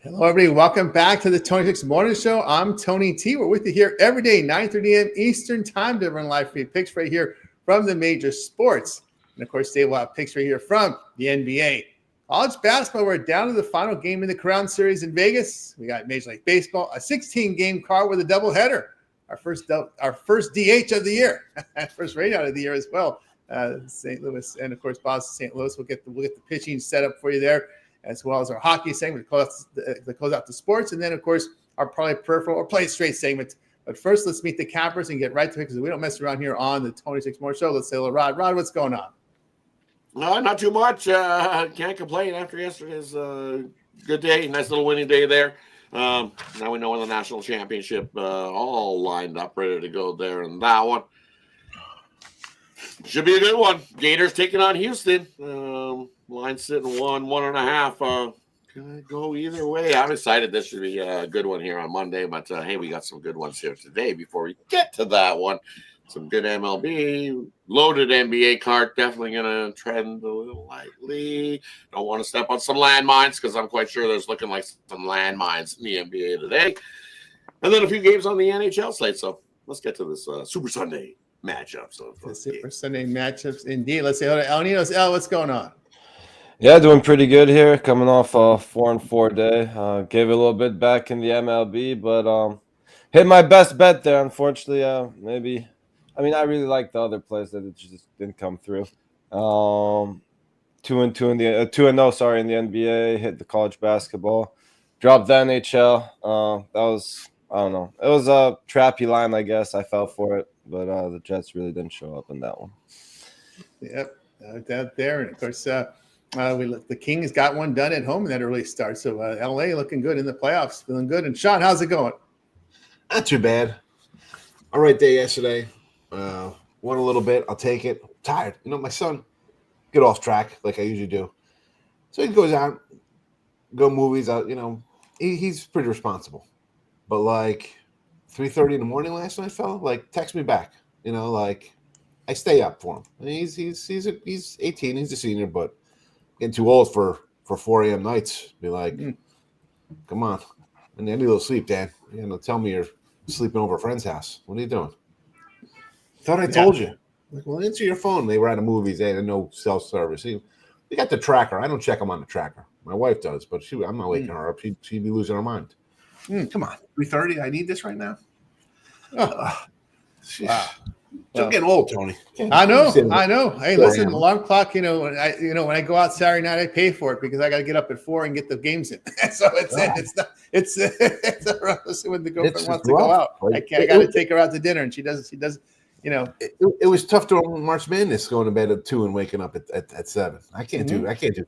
Hello, everybody. Welcome back to the 26 Morning Show. I'm Tony T. We're with you here every day, 9:30 a.m. Eastern Time to run live feed picks right here from the major sports. And, of course, today we'll have picks right here from the NBA. College basketball, we're down to the final game in the Crown Series in Vegas. We got Major League Baseball, a 16-game card with a doubleheader. Our first DH of the year, first rainout of the year as well. St. Louis and, of course, Boston, St. Louis. We'll get the pitching set up for you there, as well as our hockey segment to close out the sports. And then, of course, our Parlay Peripheral or Play Straight segment. But first, let's meet the cappers and get right to it because we don't mess around here on the 26 More Show. Let's say hello, Rod. Rod, what's going on? Not too much. Can't complain after yesterday's good day. Nice little winning day there. Now we know when the national championship all lined up, ready to go there. And that one should be a good one. Gators taking on Houston. Line sitting 1.5. Could go either way. I'm excited. This should be a good one here on Monday. But, hey, we got some good ones here today before we get to that one. Some good MLB, loaded NBA card. Definitely going to trend a little lightly. Don't want to step on some landmines because I'm quite sure there's looking like some landmines in the NBA today. And then a few games on the NHL slate. So let's get to this Super Sunday matchups. The Super Sunday matchups, indeed. Let's say hello to El Nino's. El, what's going on? Yeah, doing pretty good here. Coming off a 4-4 day. Gave it a little bit back in the MLB, but hit my best bet there. Unfortunately, maybe. I mean, I really like the other plays that it just didn't come through. 2-2 in the 2-0. Sorry, in the NBA. Hit the college basketball. Dropped the NHL. That was, I don't know. It was a trappy line, I guess. I fell for it, but the Jets really didn't show up in that one. Yep, out there, and of course, the Kings got one done at home in that early start. So LA looking good in the playoffs, feeling good. And Sean, how's it going? Not too bad. All right day yesterday. Won a little bit. I'll take it. I'm tired. My son get off track like I usually do. So he goes out, go movies out. He's pretty responsible. But like 3:30 in the morning last night, fella, like text me back. I stay up for him. I mean, he's 18. He's a senior, but getting too old for 4 a.m. nights. Be like, come on. I need a little sleep, Dad. Tell me you're sleeping over a friend's house. What are you doing? Thought I told you. Like, well, answer your phone. They were out of movies. They had no self-service. They got the tracker. I don't check them on the tracker. My wife does, but I'm not waking her up. She'd be losing her mind. Come on, 3:30. I need this right now. Oh. Wow. I'm getting old, Tony. I know. Hey, listen, alarm clock. When I go out Saturday night, I pay for it because I got to get up at 4 and get the games in. So it's rough when the girlfriend wants to go out. I got to take her out to dinner, and she does. It was tough during March Madness going to bed at 2 and waking up at 7. I can't do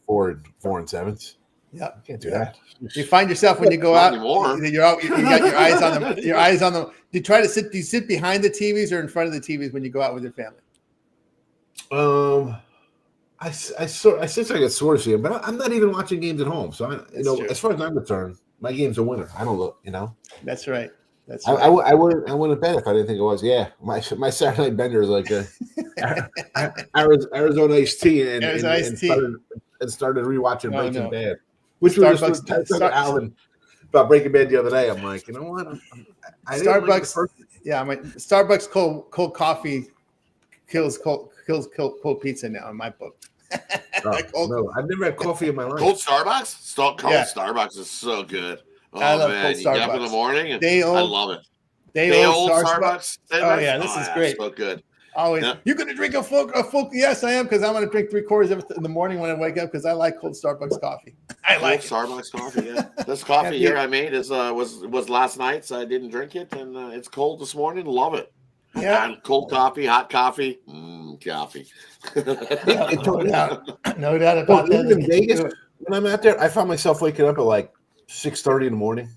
4 and 7s. Yeah, I can't do that. You find yourself when you go out, you're out. You got your eyes on them. Your eyes on them. Do you sit behind the TVs or in front of the TVs when you go out with your family? I since I get sort of see them, but I'm not even watching games at home. So as far as I'm concerned, my game's a winner. I don't look. That's right. That's right. I wouldn't bet if I didn't think it was. Yeah, my Saturday night bender is like Arizona iced tea and started rewatching Breaking Bad. Which was just Alan about Breaking Bad the other day. I'm like, you know what? Starbucks. Starbucks cold coffee kills cold pizza now in my book. No, I've never had coffee in my life. Cold Starbucks? Starbucks is so good. Oh, I love man. cold You get up in the morning and I love it. Day old Starbucks. Oh, yeah, this is great. So good. Always. Yeah. You're going to drink a full. Yes, I am, because I'm going to drink 3/4 of it in the morning when I wake up because I like cold Starbucks coffee. I like Starbucks coffee. Yeah, this coffee here I made was last night, so I didn't drink it, and it's cold this morning. Love it. Yeah, cold coffee, hot coffee, coffee. No doubt about that. In Vegas, when I'm out there, I find myself waking up at like 6:30 in the morning.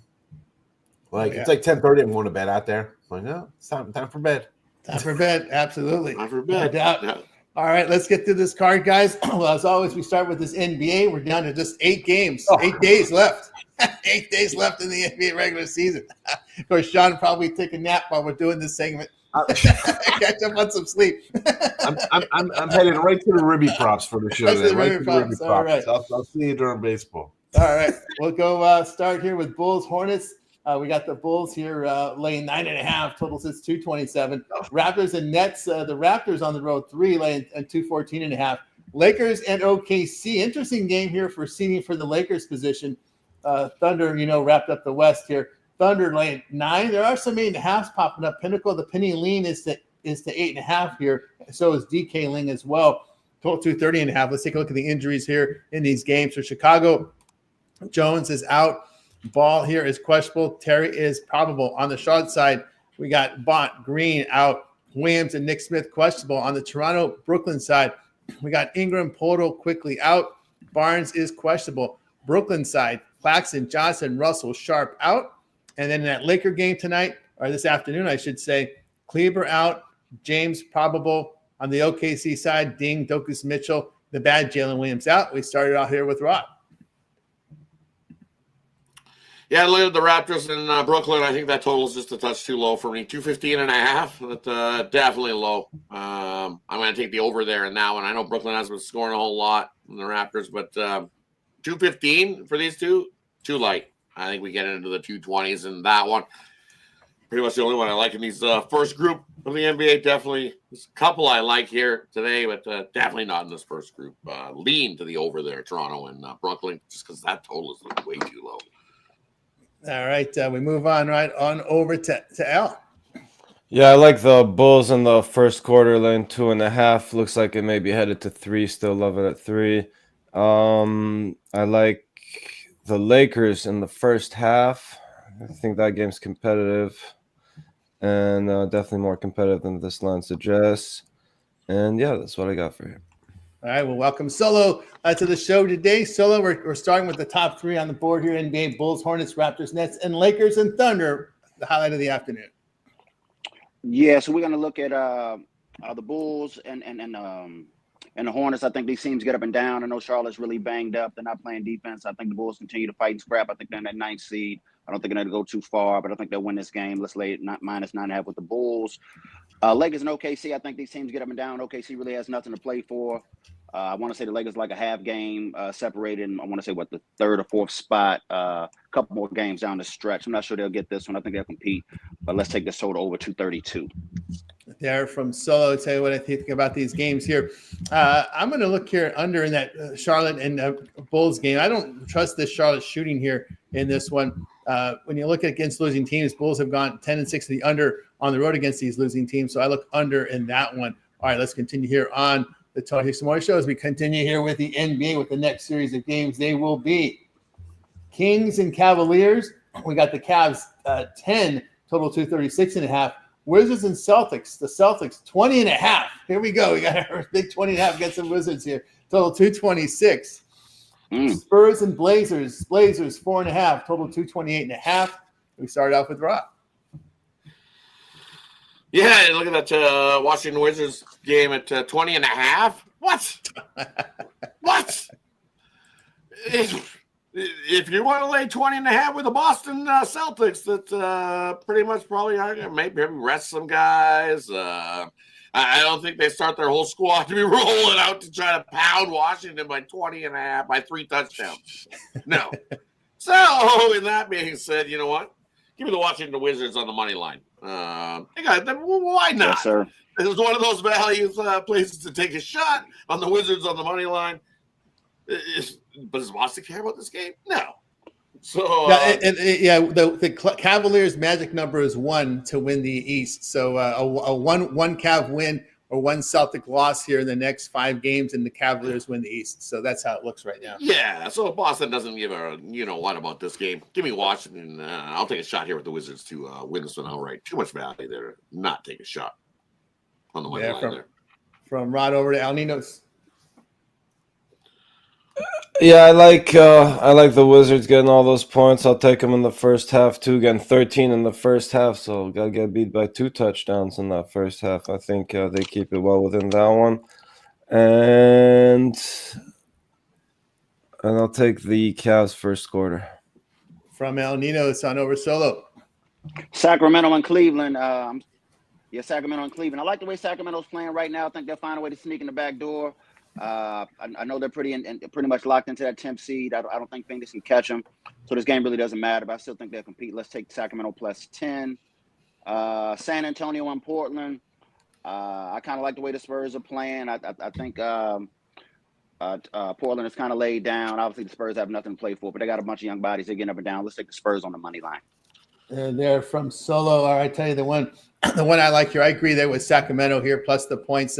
It's like 10:30. I'm going to bed out there. I'm like, no, it's time for bed. Time for bed, absolutely. Time for bed. No doubt. Yeah. All right, let's get through this card, guys. Well, as always, we start with this NBA. We're down to just 8 games, 8 days left. 8 days left in the NBA regular season. Of course, Sean will probably take a nap while we're doing this segment. Catch up on some sleep. I'm headed right to the Ribby props for the show. Right. All right. I'll see you during baseball. All right, we'll go start here with Bulls Hornets. We got the Bulls here laying 9.5. Total sits 227. Raptors and Nets. The Raptors on the road 3 laying at 214.5. Lakers and OKC. Interesting game here for seeding for the Lakers position. Thunder, wrapped up the West here. Thunder laying 9. There are some 8.5s popping up. Pinnacle, the penny lean is to 8.5 here. So is DK Ling as well. Total 230.5. Let's take a look at the injuries here in these games. For Chicago, Jones is out. Ball here is questionable. Terry is probable. On the Charlotte side, we got Bont, Green out. Williams and Nick Smith questionable. On the Toronto, Brooklyn side, we got Ingram, Poto quickly out. Barnes is questionable. Brooklyn side, Claxton, Johnson, Russell, Sharp out. And then in that Laker game tonight, or this afternoon, I should say, Kleber out, James probable. On the OKC side, Ding, Dokus Mitchell, the bad Jalen Williams out. We started out here with Rob. Yeah, look at the Raptors in Brooklyn. I think that total is just a touch too low for me. 215.5. That's definitely low. I'm going to take the over there in that one. I know Brooklyn hasn't been scoring a whole lot in the Raptors, but 215 for these two, too light. I think we get into the 220s in that one. Pretty much the only one I like in these first group of the NBA. Definitely, there's a couple I like here today, but definitely not in this first group. Lean to the over there, Toronto and Brooklyn, just because that total is way too low. All right, we move on right on over to Al. Yeah, I like the Bulls in the first quarter, laying 2.5. Looks like it may be headed to 3. Still love it at 3. I like the Lakers in the first half. I think that game's competitive and definitely more competitive than this line suggests. And yeah, that's what I got for you. All right, well, welcome Solo to the show today. Solo, we're starting with the top 3 on the board here: NBA, Bulls, Hornets, Raptors, Nets, and Lakers and Thunder. The highlight of the afternoon. Yeah, so we're gonna look at the Bulls and the Hornets. I think these teams get up and down. I know Charlotte's really banged up. They're not playing defense. I think the Bulls continue to fight and scrap. I think they're in that 9th seed. I don't think they're going to go too far, but I think they'll win this game. Let's lay it minus 9.5 with the Bulls. Lakers and OKC, I think these teams get up and down. OKC really has nothing to play for. I want to say the Lakers like a half game separated. I want to say, the 3rd or 4th spot, a couple more games down the stretch. I'm not sure they'll get this one. I think they'll compete. But let's take this total over 232. There from Solo, tell you what I think about these games here. I'm going to look here under in that Charlotte and Bulls game. I don't trust this Charlotte shooting here in this one. When you look against losing teams, Bulls have gone 10-6 to the under on the road against these losing teams. So I look under in that one. All right, let's continue here on the Tony Hicks Morning Show as we continue here with the NBA with the next series of games. They will be Kings and Cavaliers. We got the Cavs 10, total 236.5. Wizards and Celtics. The Celtics 20.5. Here we go. We got our big 20.5 against the Wizards here. Total 226. Spurs and Blazers. Blazers 4.5. Total 228.5. We started off with Rob. Yeah, look at that Washington Wizards game at 20.5. What? What? If you want to lay 20.5 with the Boston Celtics, that pretty much probably are going to maybe rest some guys. I don't think they start their whole squad to be rolling out to try to pound Washington by 20.5 by 3 touchdowns. No. So, in that being said, you know what? Give me the Washington Wizards on the money line. Why not? Yes, sir. This is one of those values places to take a shot on the Wizards on the money line. But does Boston care about this game? No. So the Cavaliers' magic number is 1 to win the East. So a one Cav win or 1 Celtic loss here in the next 5 games, and the Cavaliers win the East. So that's how it looks right now. Yeah. So if Boston doesn't give a what about this game, give me Washington. I'll take a shot here with the Wizards to win this one outright. Too much value there. Not take a shot on the money line there. From Rod over to Al Ninos. Yeah, I like the Wizards getting all those points. I'll take them in the first half too. Getting 13 in the first half, so gotta get beat by 2 touchdowns in that first half. I think they keep it well within that one, and I'll take the Cavs first quarter. From El Nino, it's on over Solo. Sacramento and Cleveland. Sacramento and Cleveland. I like the way Sacramento's playing right now. I think they'll find a way to sneak in the back door. I know they're pretty much locked into that 10th seed. I don't think Phoenix can catch them. So this game really doesn't matter, but I still think they'll compete. Let's take Sacramento plus 10. San Antonio and Portland. I kind of like the way the Spurs are playing. I think Portland is kind of laid down. Obviously, the Spurs have nothing to play for, but they got a bunch of young bodies. They're getting up and down. Let's take the Spurs on the money line. They're from Solo. All right, I tell you the one I like here. I agree there with Sacramento here plus the points.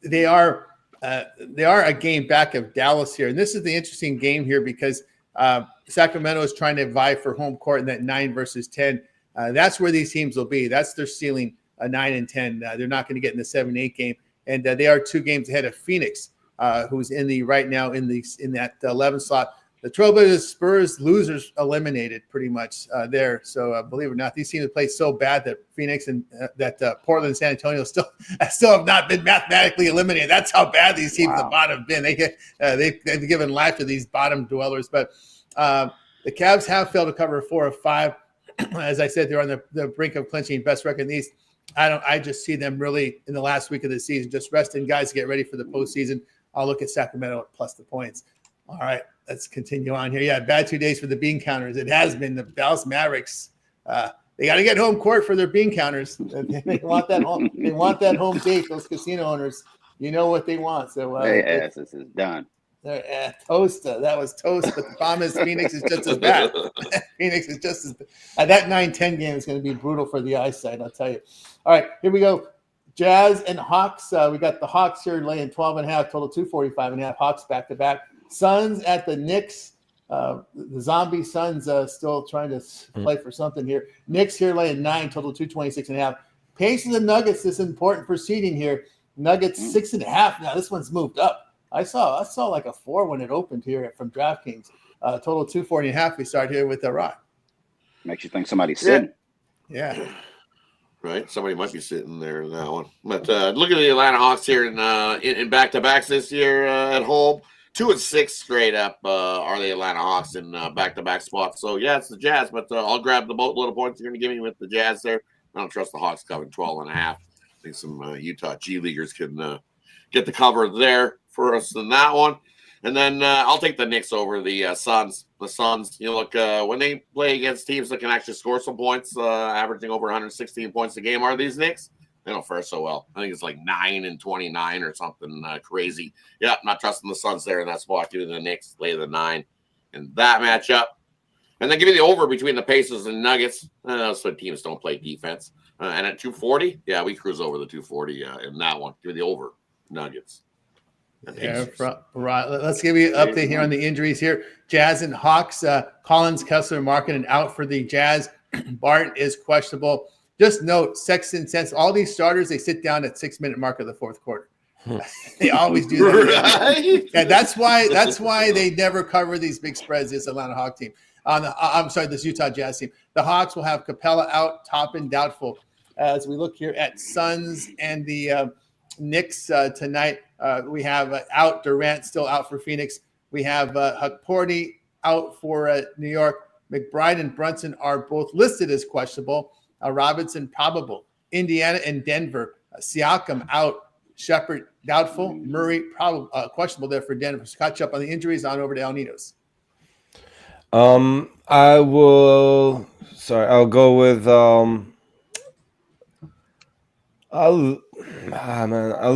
They are a game back of Dallas here, and this is the interesting game here because Sacramento is trying to vie for home court in that 9 versus 10. That's where these teams will be. That's their ceiling, 9 and 10. They're not going to get in the 7-8 game, and they are 2 games ahead of Phoenix, who's right now in that 11 slot. The Trailblazers, Spurs, losers eliminated pretty much there. So believe it or not, these teams have played so bad that Phoenix and Portland and San Antonio still have not been mathematically eliminated. That's how bad these teams at the bottom have been. They've given life to these bottom dwellers. But the Cavs have failed to cover 4 of 5. As I said, they're on the brink of clinching best record in the East. I just see them really in the last week of the season just resting guys to get ready for the postseason. I'll look at Sacramento plus the points. All right, let's continue on here. Yeah, bad 2 days for the bean counters. It has been the Dallas Mavericks. They got to get home court for their bean counters. They want that home. They want that home date. Those casino owners, you know what they want. So this is done. Toast. That was toast. But the problem is Phoenix is just as bad. Phoenix is just as bad. That 9-10 game is going to be brutal for the eyesight, I'll tell you. All right, here we go. Jazz and Hawks. We got the Hawks here laying 12.5, total 245.5. Hawks back to back. Suns at the Knicks. The zombie Suns still trying to play for something here. Knicks here laying 9, total 226.5. Pacers and Nuggets, this important for seeding here. Nuggets 6.5. Now this one's moved up. I saw like a 4 when it opened here from DraftKings. Total 240.5. We start here with the Rock. Makes you think somebody's sitting. Yeah. Right, somebody might be sitting there in that one. But look at the Atlanta Hawks here in back-to-backs this year at home. 2 and 6 straight up are the Atlanta Hawks in back-to-back spots. So, yeah, it's the Jazz, but I'll grab the little points you're going to give me with the Jazz there. I don't trust the Hawks covering 12.5. I think some Utah G Leaguers can get the cover there for us in that one. And then I'll take the Knicks over the Suns. The Suns, look, when they play against teams that can actually score some points, averaging over 116 points a game, are these Knicks? They don't fare so well. I think it's like 9 and 29 or something crazy. Yeah, not trusting the Suns there in that spot. Give me the Knicks, lay the 9 in that matchup. And then give me the over between the Pacers and Nuggets. So teams don't play defense. And at 240, yeah, we cruise over the 240 in that one. Give me the over, Nuggets. Yeah, right. Let's give you an update here on the injuries here. Jazz and Hawks. Collins, Kessler, Markkanen out for the Jazz. Barton is questionable. Just note, Sexton, since all these starters, they sit down at 6-minute mark of the fourth quarter. They always do that. Right? And that's why they never cover these big spreads, this Atlanta Hawk team. This Utah Jazz team. The Hawks will have Capella out, Toppin doubtful. As we look here at Suns and the Knicks tonight, we have out Durant still out for Phoenix. We have Hukporti out for New York. McBride and Brunson are both listed as questionable. Robinson probable. Indiana and Denver. Siakam out. Shepard doubtful. Murray probable, questionable there for Denver. So catch up on the injuries. On over to El Nidos. I'll go with I'll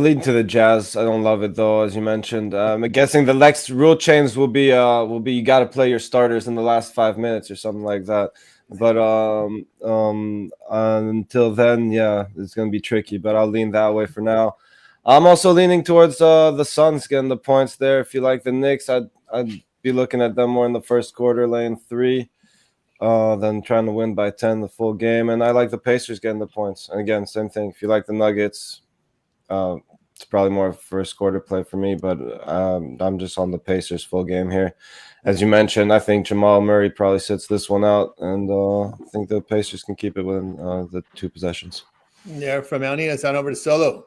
lead to the Jazz. I don't love it though, as you mentioned. I'm guessing the next rule change will be you got to play your starters in the last 5 minutes or something like that. But until then, yeah, it's gonna be tricky. But I'll lean that way for now. I'm also leaning towards the Suns getting the points there. If you like the Knicks, I'd be looking at them more in the first quarter, laying 3. Than trying to win by 10 the full game. And I like the Pacers getting the points. And again, same thing. If you like the Nuggets, it's probably more first quarter play for me, but I'm just on the Pacers full game here. As you mentioned, I think Jamal Murray probably sits this one out, and I think the Pacers can keep it within the 2 possessions. Yeah, from El Nidos on over to Solo.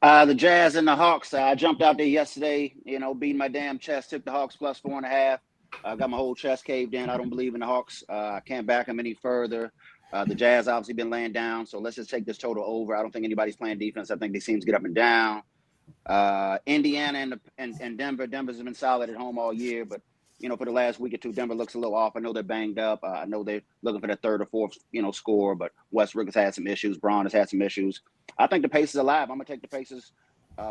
The Jazz and the Hawks. I jumped out there yesterday, beating my damn chest, took the Hawks plus 4.5. I got my whole chest caved in. I don't believe in the Hawks. I can't back them any further. The Jazz obviously been laying down, so let's just take this total over. I don't think anybody's playing defense. I think they seem to get up and down. Indiana and Denver. Denver's been solid at home all year, but for the last week or two, Denver looks a little off. I know they're banged up. I know they're looking for the third or fourth, score, but Westbrook has had some issues. Braun has had some issues. I think the Pacers are alive. I'm going to take the Pacers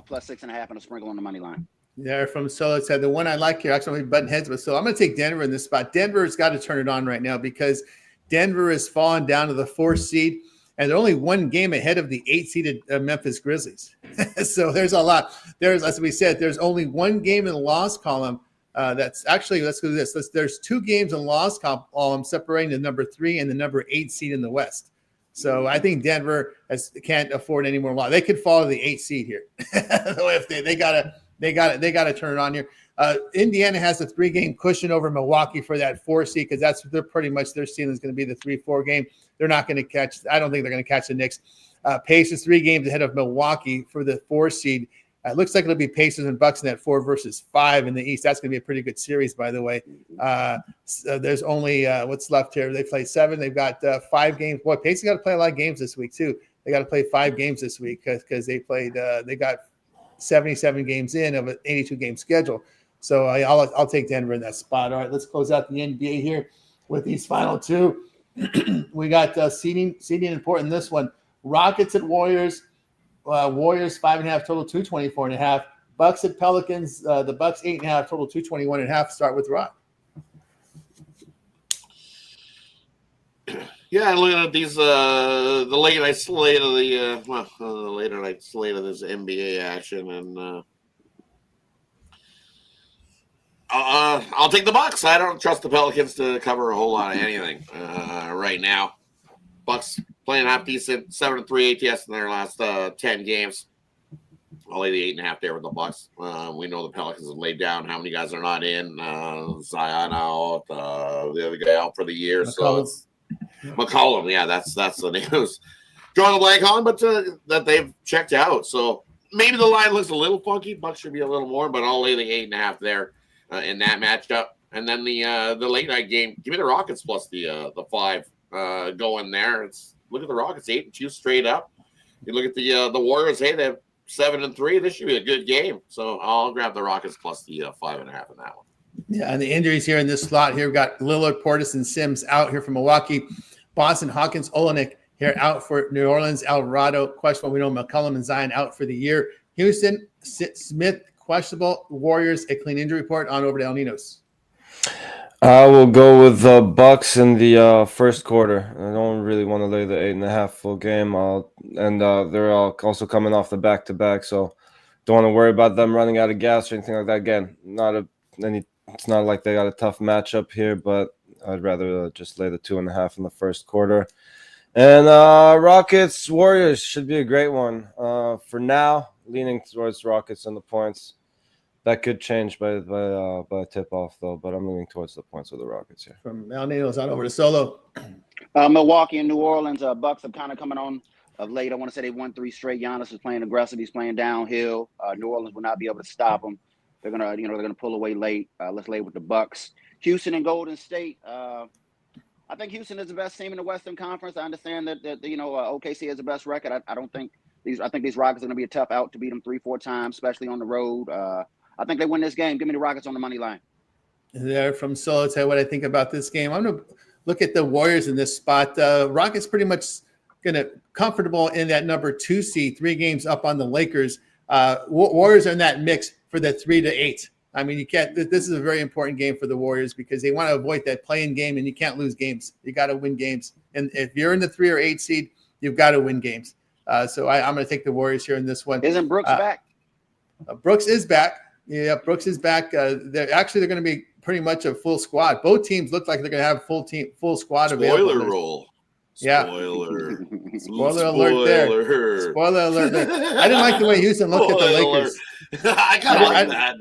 plus 6.5 and a sprinkle on the money line. Yeah, from Solo said the one I like here, actually button heads with. So I'm going to take Denver in this spot. Denver's got to turn it on right now because Denver has fallen down to the 4th seed, and they're only one game ahead of the 8-seeded Memphis Grizzlies. So there's a lot. As we said, there's only one game in the loss column. That's actually, let's go to this. There's 2 games in loss column separating the number 3 and the number 8 seed in the West. So I think Denver can't afford any more loss. They could fall to the 8th seed here. If they gotta turn it on here. Indiana has a 3-game cushion over Milwaukee for that 4 seed because they're pretty much their ceiling is going to be the 3-4 game. They're not going to catch. I don't think they're going to catch the Knicks. Pacers 3 games ahead of Milwaukee for the 4 seed. It looks like it'll be Pacers and Bucks in that 4 versus 5 in the East. That's going to be a pretty good series, by the way. So there's only what's left here. They play 7. They've got 5 games. Boy, Pacers got to play a lot of games this week too. They got to play 5 games this week because they played. They got 77 games in of an 82-game schedule. So I'll take Denver in that spot. All right, let's close out the NBA here with these final 2. We got seeding important in this one. Rockets at Warriors. Warriors 5.5 total 224.5. Bucks at Pelicans. The Bucks 8.5 total 221.5. Start with Rock. Yeah, looking at these the later night slate of the later night slate of this NBA action, and I'll take the Bucks. I don't trust the Pelicans to cover a whole lot of anything right now. Bucks playing half decent, 7-3 ATS in their last 10 games. I'll lay the 8.5 there with the Bucks. We know the Pelicans have laid down how many guys are not in. Zion out, the other guy out for the year. So it's McCollum. Yeah, that's the news. Drawing a blank on, but that they've checked out. So maybe the line looks a little funky. Bucks should be a little more, but I'll lay the 8.5 there in that matchup. And then the late night game, give me the Rockets plus the 5 going there. Look at the Rockets 8-2 straight up. You look at the Warriors. Hey, they have 7-3. This should be a good game. So I'll grab the Rockets plus the 5.5 in that one. Yeah, and the injuries here in this slot here, we've got Lillard, Portis, and Sims out here for Milwaukee. Boston, Hawkins, Olenek here out for New Orleans. Alvarado, questionable. We know McCollum and Zion out for the year. Houston, Smith, questionable. Warriors, a clean injury report. On over to El Ninos. I will go with the Bucks in the first quarter. I don't really want to lay the 8.5 full game. They're all also coming off the back-to-back, so don't want to worry about them running out of gas or anything like that. Again, it's not like they got a tough matchup here, but I'd rather just lay the 2.5 in the first quarter. And Rockets Warriors should be a great one. For now, leaning towards Rockets and the points. That could change by tip-off, though, but I'm leaning towards the points of the Rockets here. From El Ninos on over to Solo. Milwaukee and New Orleans, Bucks are kind of coming on of late. I want to say they won 3 straight. Giannis is playing aggressive. He's playing downhill. New Orleans will not be able to stop him. They're gonna pull away late. Let's lay with the Bucks. Houston and Golden State. I think Houston is the best team in the Western Conference. I understand that OKC has the best record. I think these Rockets are going to be a tough out to beat them 3-4 times, especially on the road. I think they win this game. Give me the Rockets on the money line. There from Solo, tell you what I think about this game. I'm going to look at the Warriors in this spot. Rockets pretty much going to comfortable in that number 2 seed, 3 games up on the Lakers. Warriors are in that mix for the 3-8. I mean, you can't. This is a very important game for the Warriors because they want to avoid that play-in game, and you can't lose games. You got to win games, and if you're in the 3 or 8 seed, you've got to win games. So I'm going to take the Warriors here in this one. Isn't Brooks back? Brooks is back. Yeah, Brooks is back. They're going to be pretty much a full squad. Both teams look like they're going to have full squad available. Spoiler roll. Yeah. Spoiler alert there. Spoiler alert there. I didn't like the way Houston looked at the Lakers. I kind of like that.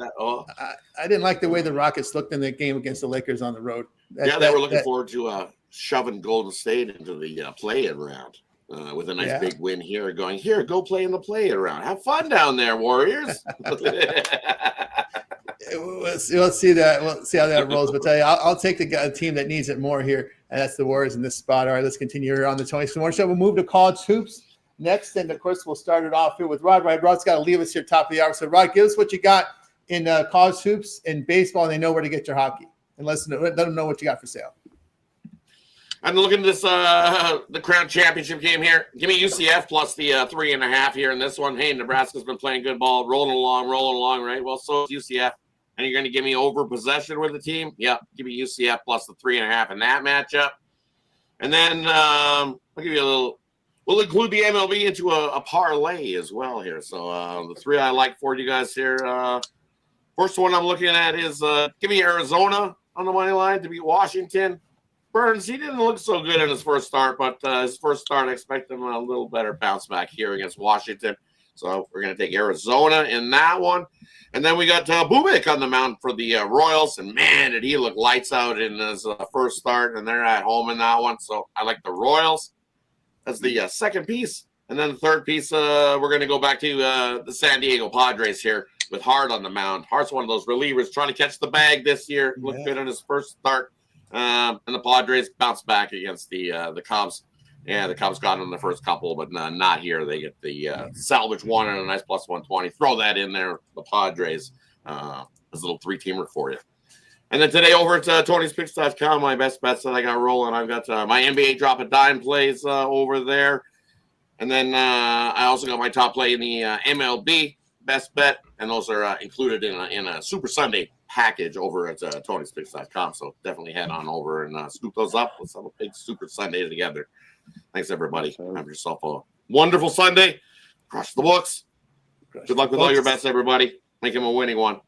I didn't like the way the Rockets looked in that game against the Lakers on the road. They were looking forward to shoving Golden State into the play-in round with a nice big win here. Going, here, go play in the play-in round. Have fun down there, Warriors. We'll see that. We'll see how that rolls. But tell you, I'll take the team that needs it more here, and that's the Warriors in this spot. All right, let's continue here on the Tony Storm Show. We'll move to college hoops. next. And, of course, we'll start it off here with Rod. Right, Rod's got to leave us here top of the hour. So, Rod, give us what you got in college hoops and baseball, and they know where to get your hockey. And let them know what you got for sale. I'm looking at this the Crown Championship game here. Give me UCF plus the 3.5 here in this one. Hey, Nebraska's been playing good ball, rolling along, right? Well, so is UCF. And you're going to give me over possession with the team? Yep. Give me UCF plus the 3.5 in that matchup. And then I'll give you a little. We'll include the MLB into a parlay as well here. So the three I like for you guys here. First one I'm looking at is give me Arizona on the money line to beat Washington. Burns, he didn't look so good in his first start, but his first start, I expect him a little better bounce back here against Washington. So we're going to take Arizona in that one. And then we got Bubik on the mound for the Royals. And, man, did he look lights out in his first start, and they're at home in that one. So I like the Royals as the second piece. And then the third piece, we're going to go back to the San Diego Padres here with Hart on the mound. Hart's one of those relievers trying to catch the bag this year. Looked good in his first start. And the Padres bounced back against the Cubs. Yeah, the Cubs got in the first couple, but not here. They get the salvage one and a nice plus 120. Throw that in there, the Padres, as a little three-teamer for you. And then today over at Tony'sPicks.com, my best bets that I got rolling. I've got my NBA drop a dime plays over there. And then I also got my top play in the MLB best bet, and those are included in a Super Sunday package over at Tony'sPicks.com. So definitely head on over and scoop those up. Let's have a big Super Sunday together. Thanks, everybody. Have yourself a wonderful Sunday. Crush the books. Good luck with all your bets, everybody. Make him a winning one.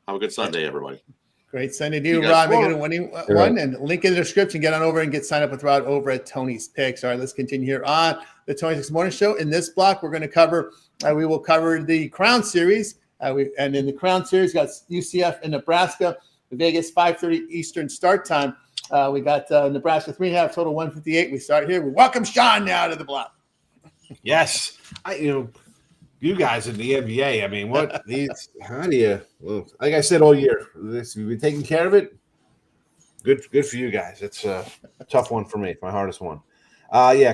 Have a good Sunday, everybody. Great Sunday to you, Rod. Make it a winning one. And link in the description. Get on over and get signed up with Rod over at Tony's Picks. All right, let's continue here on the 26 Morning Show. In this block, we're going to cover, we will cover the Crown Series. And in the Crown Series, we got UCF and Nebraska, Vegas, 5:30 Eastern start time. We got Nebraska 3.5, total 158. We start here. We welcome Sean now to the block. Yes. You guys in the NBA, I mean, how do you, well, like I said all year, you've been taking care of it. Good for you guys. It's a tough one for me. It's my hardest one.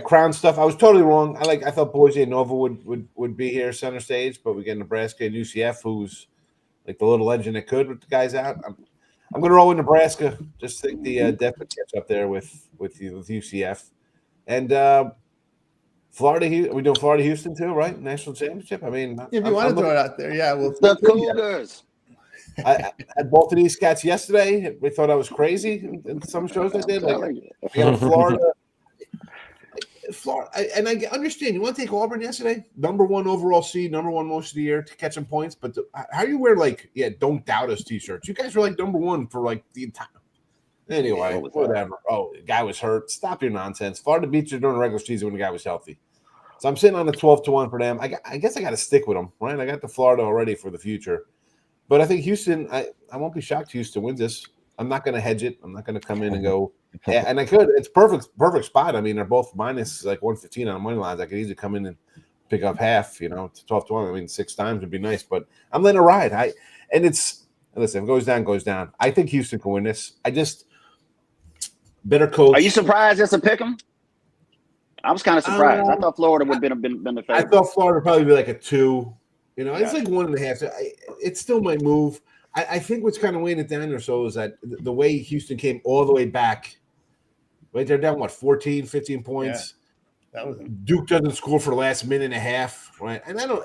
Crown stuff. I was totally wrong. I thought Boise and Nova would be here center stage, but we get Nebraska and UCF, who's like the little engine that could with the guys out. I'm going to roll with Nebraska. Just think the depth would catch up there with UCF. And Florida, are we doing Florida Houston too, right? National championship. I mean, if you want to throw it out there, yeah. Well, the Cougars. I had both of these cats yesterday. We thought I was crazy in some shows I did. Like, Florida. And I understand you want to take Auburn yesterday, number 1 overall seed, number 1 most of the year to catch some points. But how you wear "Don't Doubt Us" t-shirts? You guys were like number 1 for like the entire. Anyway, whatever. Oh, the guy was hurt. Stop your nonsense. Florida beat you during the regular season when the guy was healthy. So I'm sitting on the 12-1 for them. I guess I got to stick with them, right? I got the Florida already for the future. But I think Houston, I won't be shocked Houston wins this. I'm not going to hedge it. I'm not going to come in and go. Yeah, and I could. It's perfect spot. I mean, they're both minus like 115 on the money lines. I could easily come in and pick up half, to 12-1. I mean, 6 times would be nice, but I'm letting it ride. Listen, if it goes down, goes down. I think Houston can win this. Better coach. Are you surprised it's a pick 'em? I was kind of surprised. I thought Florida would have been the favorite. I thought Florida would probably be like a 2. It's like 1.5. It still might move. I think what's kind of weighing it down or so is that the way Houston came all the way back, right? They're down, 14, 15 points. Yeah, that was Duke doesn't score for the last minute and a half, right? And I don't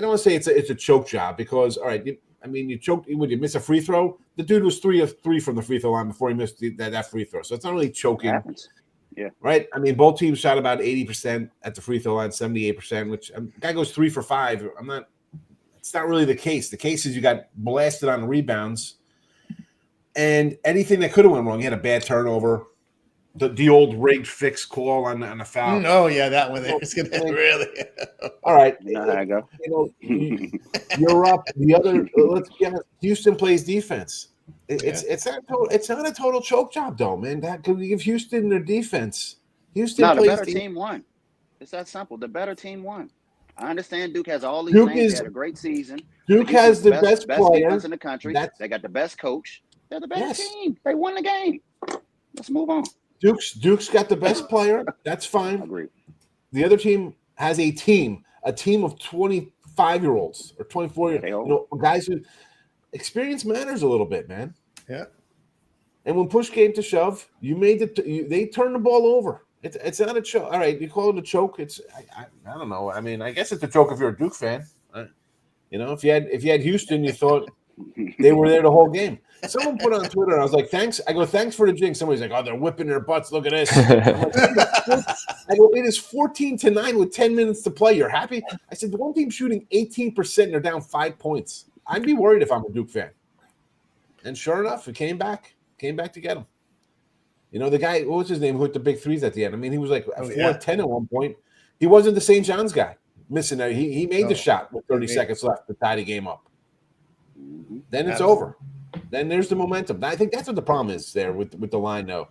want to say it's a choke job because, all right, you choke when you miss a free throw. The dude was 3 of 3 from the free throw line before he missed that free throw. So it's not really choking. Yeah. Right? I mean, both teams shot about 80% at the free throw line, 78%, which guy goes 3 for 5. It's not really the case. The case is you got blasted on the rebounds, and anything that could have went wrong. You had a bad turnover, the old rigged fixed call on the foul. Oh yeah, that one there is going to really. All right, there I go. You're up. The other. Let's be honest. Houston plays defense. It's not a total choke job though, man. That could give Houston their defense. Houston the plays better team won. It's that simple. The better team won. I understand Duke has all these things. They had a great season. Duke has the best player defense in the country. They got the best coach. They're the best team. They won the game. Let's move on. Duke's got the best player. That's fine. Agreed. The other team has a team of 25-year-olds or 24-year-olds, guys who experience matters a little bit, man. Yeah. And when push came to shove, they turned the ball over. It's not a choke. All right, you call it a choke. I don't know. I mean, I guess it's a choke if you're a Duke fan. If you had Houston, you thought they were there the whole game. Someone put on Twitter, I was like, thanks. I go, thanks for the jinx. Somebody's like, oh, they're whipping their butts. Look at this. I'm like, I go, it is 14-9 with 10 minutes to play. You're happy? I said, the one team shooting 18% and they're down 5 points. I'd be worried if I'm a Duke fan. And sure enough, it came back to get him. The guy, what was his name, who hit the big threes at the end? I mean, he was like 4-10 at one point. He wasn't the St. John's guy missing there. He made the shot with 30 seconds left to tie the game up. Then it's over. Then there's the momentum. I think that's what the problem is there with the line, though.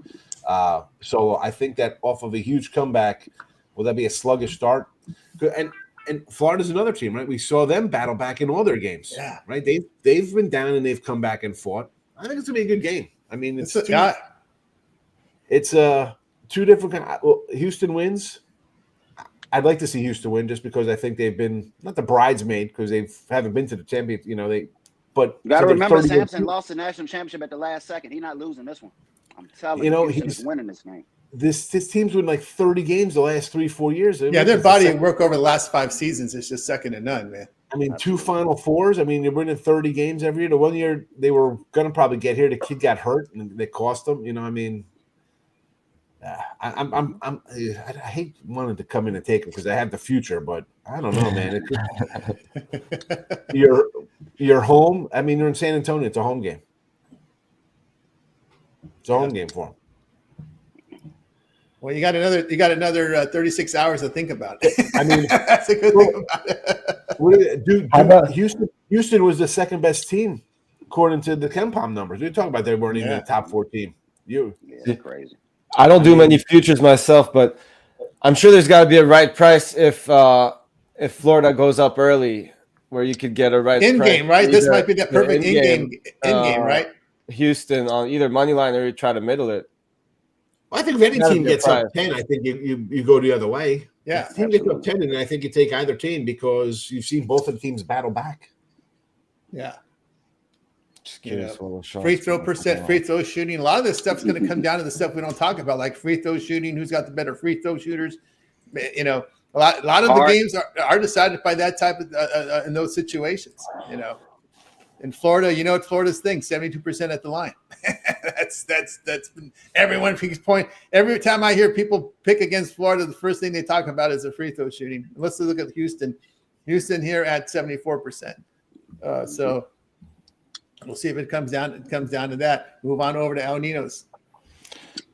So I think that off of a huge comeback, will that be a sluggish start? And Florida's another team, right? We saw them battle back in all their games. Yeah. Right? They've been down and they've come back and fought. I think it's gonna be a good game. I mean, it's two different kind. Well, Houston wins. I'd like to see Houston win just because I think they've been not the bridesmaid because they haven't been to the champion. But you got to remember, Sampson lost the national championship at the last second. He's not losing this one. I'm telling you, he's winning this game. This team's won like 30 games the last 3-4 years. Their body of work over the last 5 seasons is just second to none, man. I mean, 2 Final Fours. I mean, they're winning 30 games every year. The one year they were going to probably get here, the kid got hurt and they cost them. I mean, I hate wanting to come in and take them because I have the future, but I don't know, man. You're home. I mean, you're in San Antonio. It's a home game. It's a home game for them. Well, you got another 36 hours to think about it. I mean, that's a good thing about it. Houston was the second best team according to the KenPom numbers. We're talking about they weren't even a top 4 team. That's crazy. I don't do many futures myself, but I'm sure there's got to be a right price if Florida goes up early, where you could get a right in price. game, right? This might be the perfect in game, right? Houston on either money line or you try to middle it. Well, I think if any team gets up 10, I think you go the other way. Yeah, if the team gets up 10, and I think you take either team because you've seen both of the teams battle back. Yeah. Just free throw percent, free throw shooting. A lot of this stuff's going to come down to the stuff we don't talk about, like free throw shooting. Who's got the better free throw shooters? A lot of the games are decided by that type of in those situations. In Florida, what Florida's thing: 72% at the line. that's been everyone picks point. Every time I hear people pick against Florida, the first thing they talk about is the free throw shooting. Let's look at Houston. Houston here at 74%. So. We'll see if it comes down to that. Move on over to El Nino's.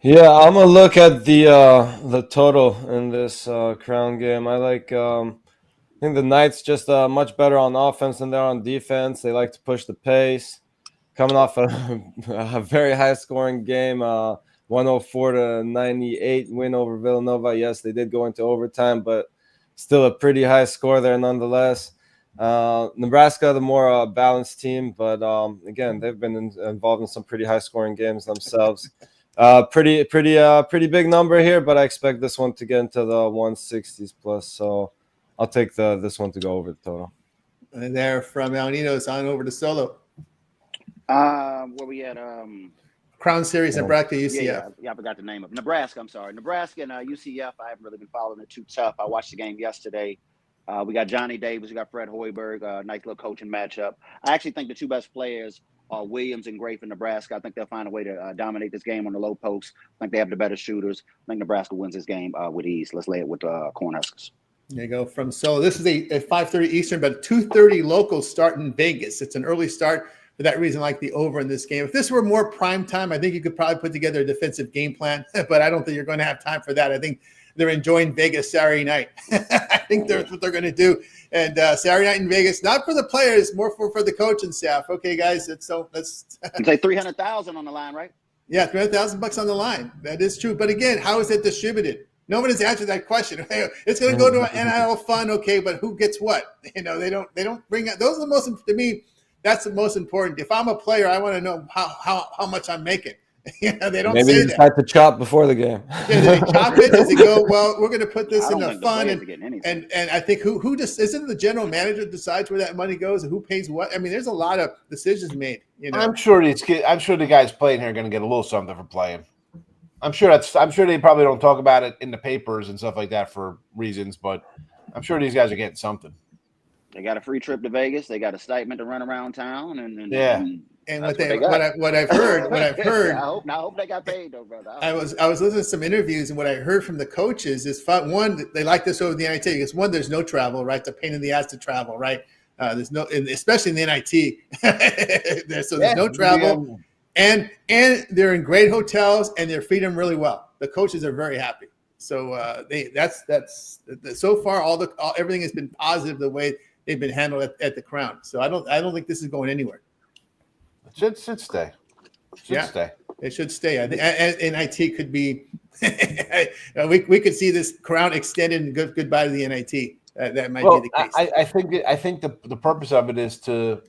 Yeah, I'm gonna look at the total in this Crown game. I think the Knights just much better on offense than they're on defense. They like to push the pace. Coming off a very high scoring game, 104-98 win over Villanova. Yes, they did go into overtime, but still a pretty high score there nonetheless. Nebraska, the more balanced team, but again, they've been involved in some pretty high-scoring games themselves. Pretty big number here, but I expect this one to get into the 160s plus. So I'll take this one to go over the total. And there from El Nino's on over to Solo. Where we at? Crown Series, Nebraska, UCF. Yeah, I forgot the name of Nebraska. I'm sorry, Nebraska and UCF. I haven't really been following it too tough. I watched the game yesterday. We got Johnny Davis. We got Fred Hoiberg. Nice little coaching matchup. I actually think the two best players are Williams and Gray for Nebraska. I think they'll find a way to dominate this game on the low post. I think they have the better shooters. I think Nebraska wins this game with ease. Let's lay it with the Cornhuskers. There you go. From Solo. This is a 5:30 Eastern, but 2:30 local start in Vegas. It's an early start. For that reason, like the over in this game. If this were more prime time, I think you could probably put together a defensive game plan, but I don't think you're going to have time for that. I think they're enjoying Vegas Saturday night. I think that's what they're going to do. And Saturday night in Vegas, not for the players, more for the coaching staff. Okay, guys, let's say $300,000 on the line, right? Yeah, $300,000 on the line. That is true. But again, how is it distributed? Nobody's answered that question. It's going to go to an NIL fund, okay, but who gets what? They don't bring out. Those are the most, to me, that's the most important. If I'm a player, I want to know how much I'm making. They don't Maybe say they that. decide to chop before the game. Yeah, do they chop it? Does it go, well, we're going to put this I in don't the think the fund, players are getting anything. and I think who just isn't the general manager decides where that money goes and who pays what. I mean, there's a lot of decisions made. I'm sure the guys playing here are going to get a little something for playing. I'm sure they probably don't talk about it in the papers and stuff like that for reasons, but I'm sure these guys are getting something. They got a free trip to Vegas. They got a stipend to run around town, and Yeah. And that's what I've heard, I hope they got paid though, brother. I was listening to some interviews, and what I heard from the coaches is one, they like this over the NIT because one, there's no travel, right? The pain in the ass to travel, right? There's no, especially in the NIT, so there's no travel, and they're in great hotels and they feed them really well. The coaches are very happy. So that's so far everything has been positive the way they've been handled at the Crown. So I don't think this is going anywhere. It should stay. Stay. It should stay. I think NIT could be. we could see this Crown extended and goodbye to the NIT. That might be the case. I think the purpose of it is to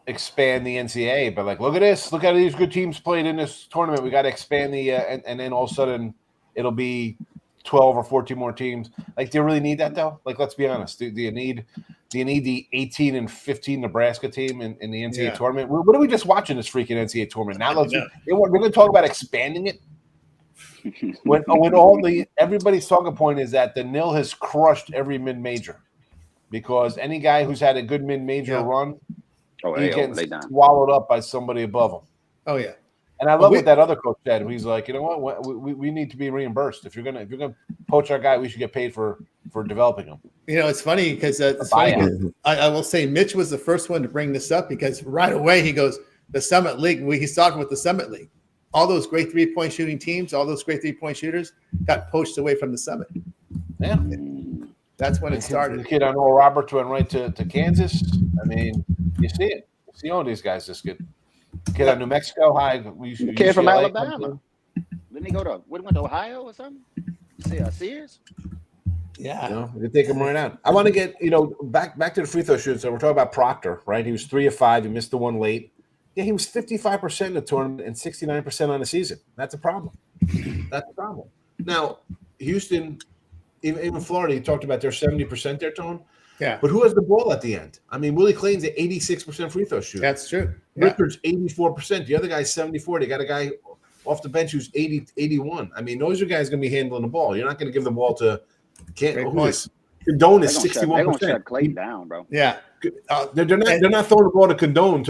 expand the NCAA. But look at this. Look at these good teams played in this tournament. We got to expand the and then all of a sudden it'll be 12 or 14 more teams. Do you really need that though? Let's be honest. Do you need the 18 and 15 Nebraska team in the NCAA tournament? What are we just watching this freaking NCAA tournament? Now we're going to talk about expanding it. When everybody's talking point is that the NIL has crushed every mid-major because any guy who's had a good mid-major run, he gets swallowed up by somebody above him. Oh yeah. And I love what that other coach said. He's like, you know what? We need to be reimbursed. If you're gonna poach our guy, we should get paid for developing him. It's funny because I will say Mitch was the first one to bring this up because right away he goes the Summit League. He's talking about the Summit League. All those great 3-point shooting teams, all those great 3-point shooters got poached away from the Summit. Yeah, that's when it started. The kid on Oral Roberts went right to Kansas. I mean, you see it. You see all these guys this good. Kid out of New Mexico, kid from Alabama. Didn't he go to? Went to Ohio or something? Sears. Yeah, they take him right out. I want to get back to the free throw shooting. So we're talking about Proctor, right? He was 3 of 5. He missed the one late. Yeah, he was 55% in the tournament and 69% on the season. That's a problem. Now, Houston, even Florida, you talked about their 70% there, Tone. Yeah. But who has the ball at the end? I mean, Willie Clayton's at 86% free throw shooting. That's true. Yeah. Richard's 84%. The other guy's 74. They got a guy off the bench who's 81. I mean, those are guys going to be handling the ball. You're not going to give the ball to Condone is 61%. They're going to shut Clayton down, bro. Yeah. They're not throwing the ball to Condone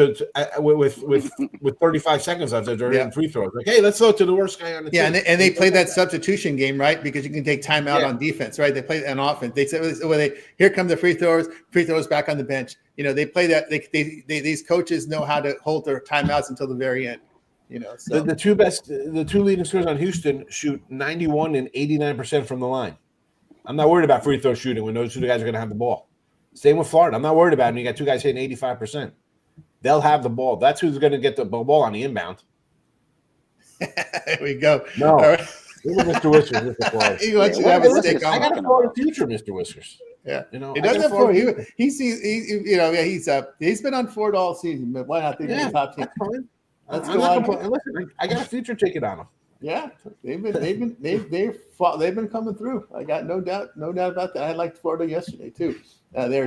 with 35 seconds left. They're in free throws. Hey, let's throw it to the worst guy on the team. And they play that substitution game, right? Because you can take timeout on defense, right? They play an offense. They say, here come the free throws back on the bench. They play that. These coaches know how to hold their timeouts until the very end. So. The two leading scorers on Houston shoot 91 and 89% from the line. I'm not worried about free throw shooting when those two guys are going to have the ball. Same with Florida. I'm not worried about it. You got two guys hitting 85%. They'll have the ball. That's who's going to get the ball on the inbound. There we go. No. Right. Mr. Whiskers. He wants you to have a stick on. I got a Florida future, Mr. Whiskers. Yeah. He doesn't have he sees he's been on Ford all season, but why not think of the top team? That's fine. Listen, I got a future ticket on him. Yeah, they've been coming through. I got no doubt about that. I liked Florida yesterday too.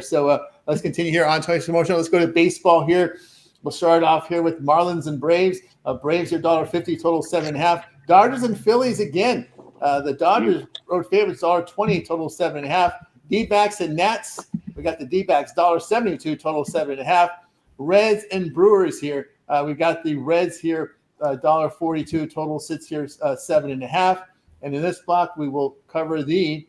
So let's continue here on Tony's Promotion. Let's go to baseball here. We'll start off here with Marlins and Braves. Braves are $1.50, total 7.5. Dodgers and Phillies again. The Dodgers road favorites $1.20, total 7.5. D-backs and Nats. We got the D-backs $1.72, total 7.5. Reds and Brewers here. We got the Reds here. $1.42 total sits here 7.5, and in this block we will cover the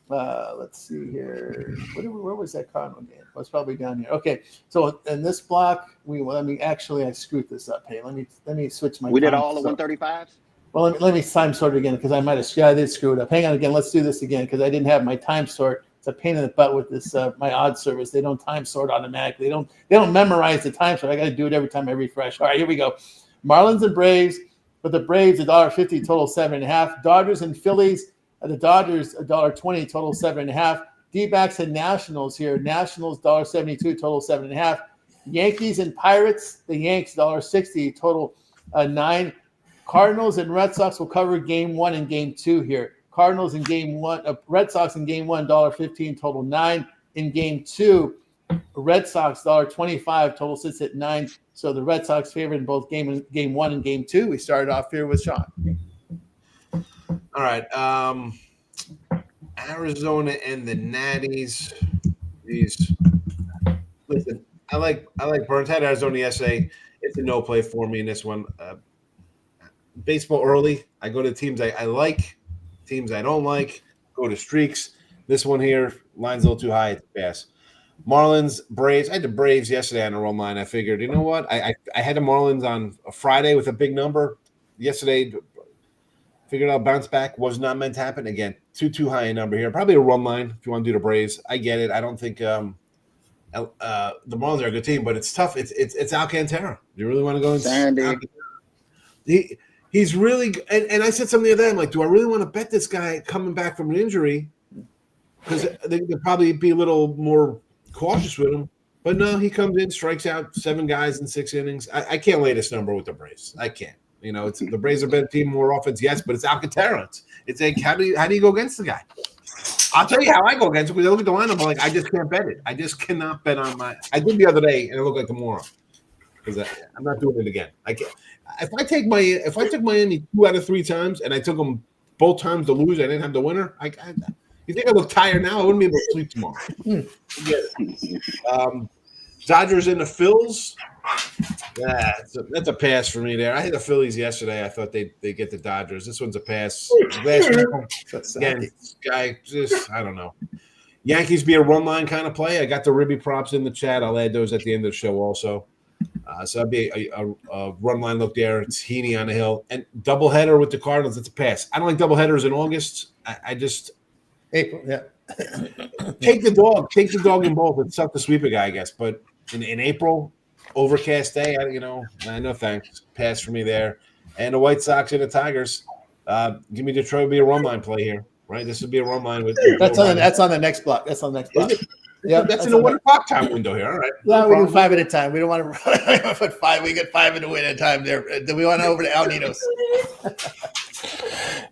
let's see here, where was that Cardinal game? Well, it's probably down here. Okay, so in this block I screwed this up. Hey, let me switch my. We did all the 135s. Well, let me time sort it again because I did screw it up. Hang on again. Let's do this again because I didn't have my time sort. It's a pain in the butt with this my odds service. They don't time sort automatically. They don't memorize the time sort. I got to do it every time I refresh. All right, here we go. Marlins and Braves, but the Braves $1.50, total 7.5. Dodgers and Phillies, the Dodgers $1.20, total 7.5. D-backs and Nationals here. Nationals $1.72, total 7.5. Yankees and Pirates, the Yanks $1.60, total 9. Cardinals and Red Sox will cover game 1 and game 2 here. Cardinals in game 1, Red Sox in game 1, $1.15, total 9. In game 2, Red Sox $1.25, total sits at 9. So the Red Sox favored in both game 1 and game 2. We started off here with Sean. All right. Arizona and the Natties. Listen, I like Burns. Had Arizona yesterday. It's a no play for me in this one. Baseball early. I go to teams I like, teams I don't like. Go to streaks. This one here, line's a little too high. It's a pass. Marlins, Braves. I had the Braves yesterday on the run line. I figured, you know what? I had the Marlins on a Friday with a big number. Yesterday, figured out bounce back. Was not meant to happen. Again, too high a number here. Probably a run line if you want to do the Braves. I get it. I don't think the Marlins are a good team, but it's tough. It's Alcantara. Do you really want to go Sandy? He's really – and I said something the other day. I'm like, do I really want to bet this guy coming back from an injury? Because they'll probably be a little more cautious with him. But no, he comes in, strikes out 7 guys in 6 innings. I can't lay this number with the Braves. I can't. You know, it's the Braves are a better team, more offense, yes, but it's Alcantara. It's like, how do you go against the guy? I'll tell you how I go against it. Because I look at the lineup, I'm like, I just can't bet it. I just cannot bet on my – I did the other day, and it looked like a moron. Because I'm not doing it again. I can't. If I took Miami 2 out of 3 times, and I took them both times to lose, I didn't have the winner. You think I look tired now? I wouldn't be able to sleep tomorrow. Dodgers in the Phils. Yeah, that's a pass for me there. I had the Phillies yesterday. I thought they'd get the Dodgers. This one's a pass. Again, guy, just I don't know. Yankees be a run line kind of play. I got the Ribby props in the chat. I'll add those at the end of the show also. So that'd be a run line look there. It's Heaney on the hill. And doubleheader with the Cardinals, it's a pass. I don't like doubleheaders in August. I just April, yeah. Take the dog. Take the dog in both. It's tough to sweep a guy, I guess. But in April, overcast day, no thanks. Pass for me there. And the White Sox and the Tigers. Give me Detroit be a run line play here, right? This would be a run line with. That's on the next block. That's on the next block. Yeah, that's in the 1 o'clock time window here. All right. Yeah, we do 5 at a time. We don't want to put 5. We get 5 in a win at a time there. Do we want to over to Al Ninos?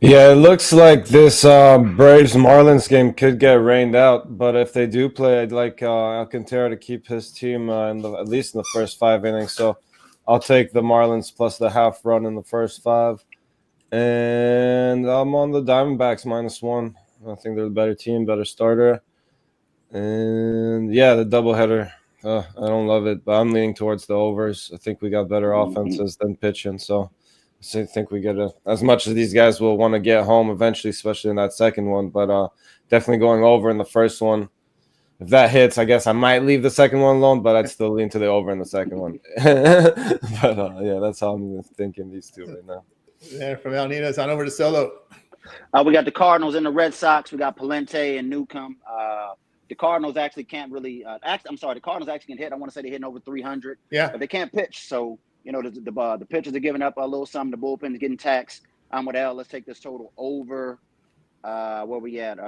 Yeah, it looks like this Braves Marlins game could get rained out. But if they do play, I'd like Alcantara to keep his team at least in the first 5 innings. So I'll take the Marlins plus the half run in the first 5. And I'm on the Diamondbacks -1. I think they're the better team, better starter. And yeah, the doubleheader. I don't love it, but I'm leaning towards the overs. I think we got better offenses than pitching, so I think we get as much as these guys will want to get home eventually, especially in that second one. But definitely going over in the first one. If that hits, I guess I might leave the second one alone, but I'd still lean to the over in the second one. But yeah, that's how I'm thinking these two right now. There from El Ninos on over to Solo. We got the Cardinals and the Red Sox. We got Palente and Newcomb. The Cardinals actually can't really the Cardinals actually can hit. I want to say they're hitting over 300. Yeah. But they can't pitch. So, the pitchers are giving up a little something. The bullpen is getting taxed. I'm with L. Let's take this total over. Where we at?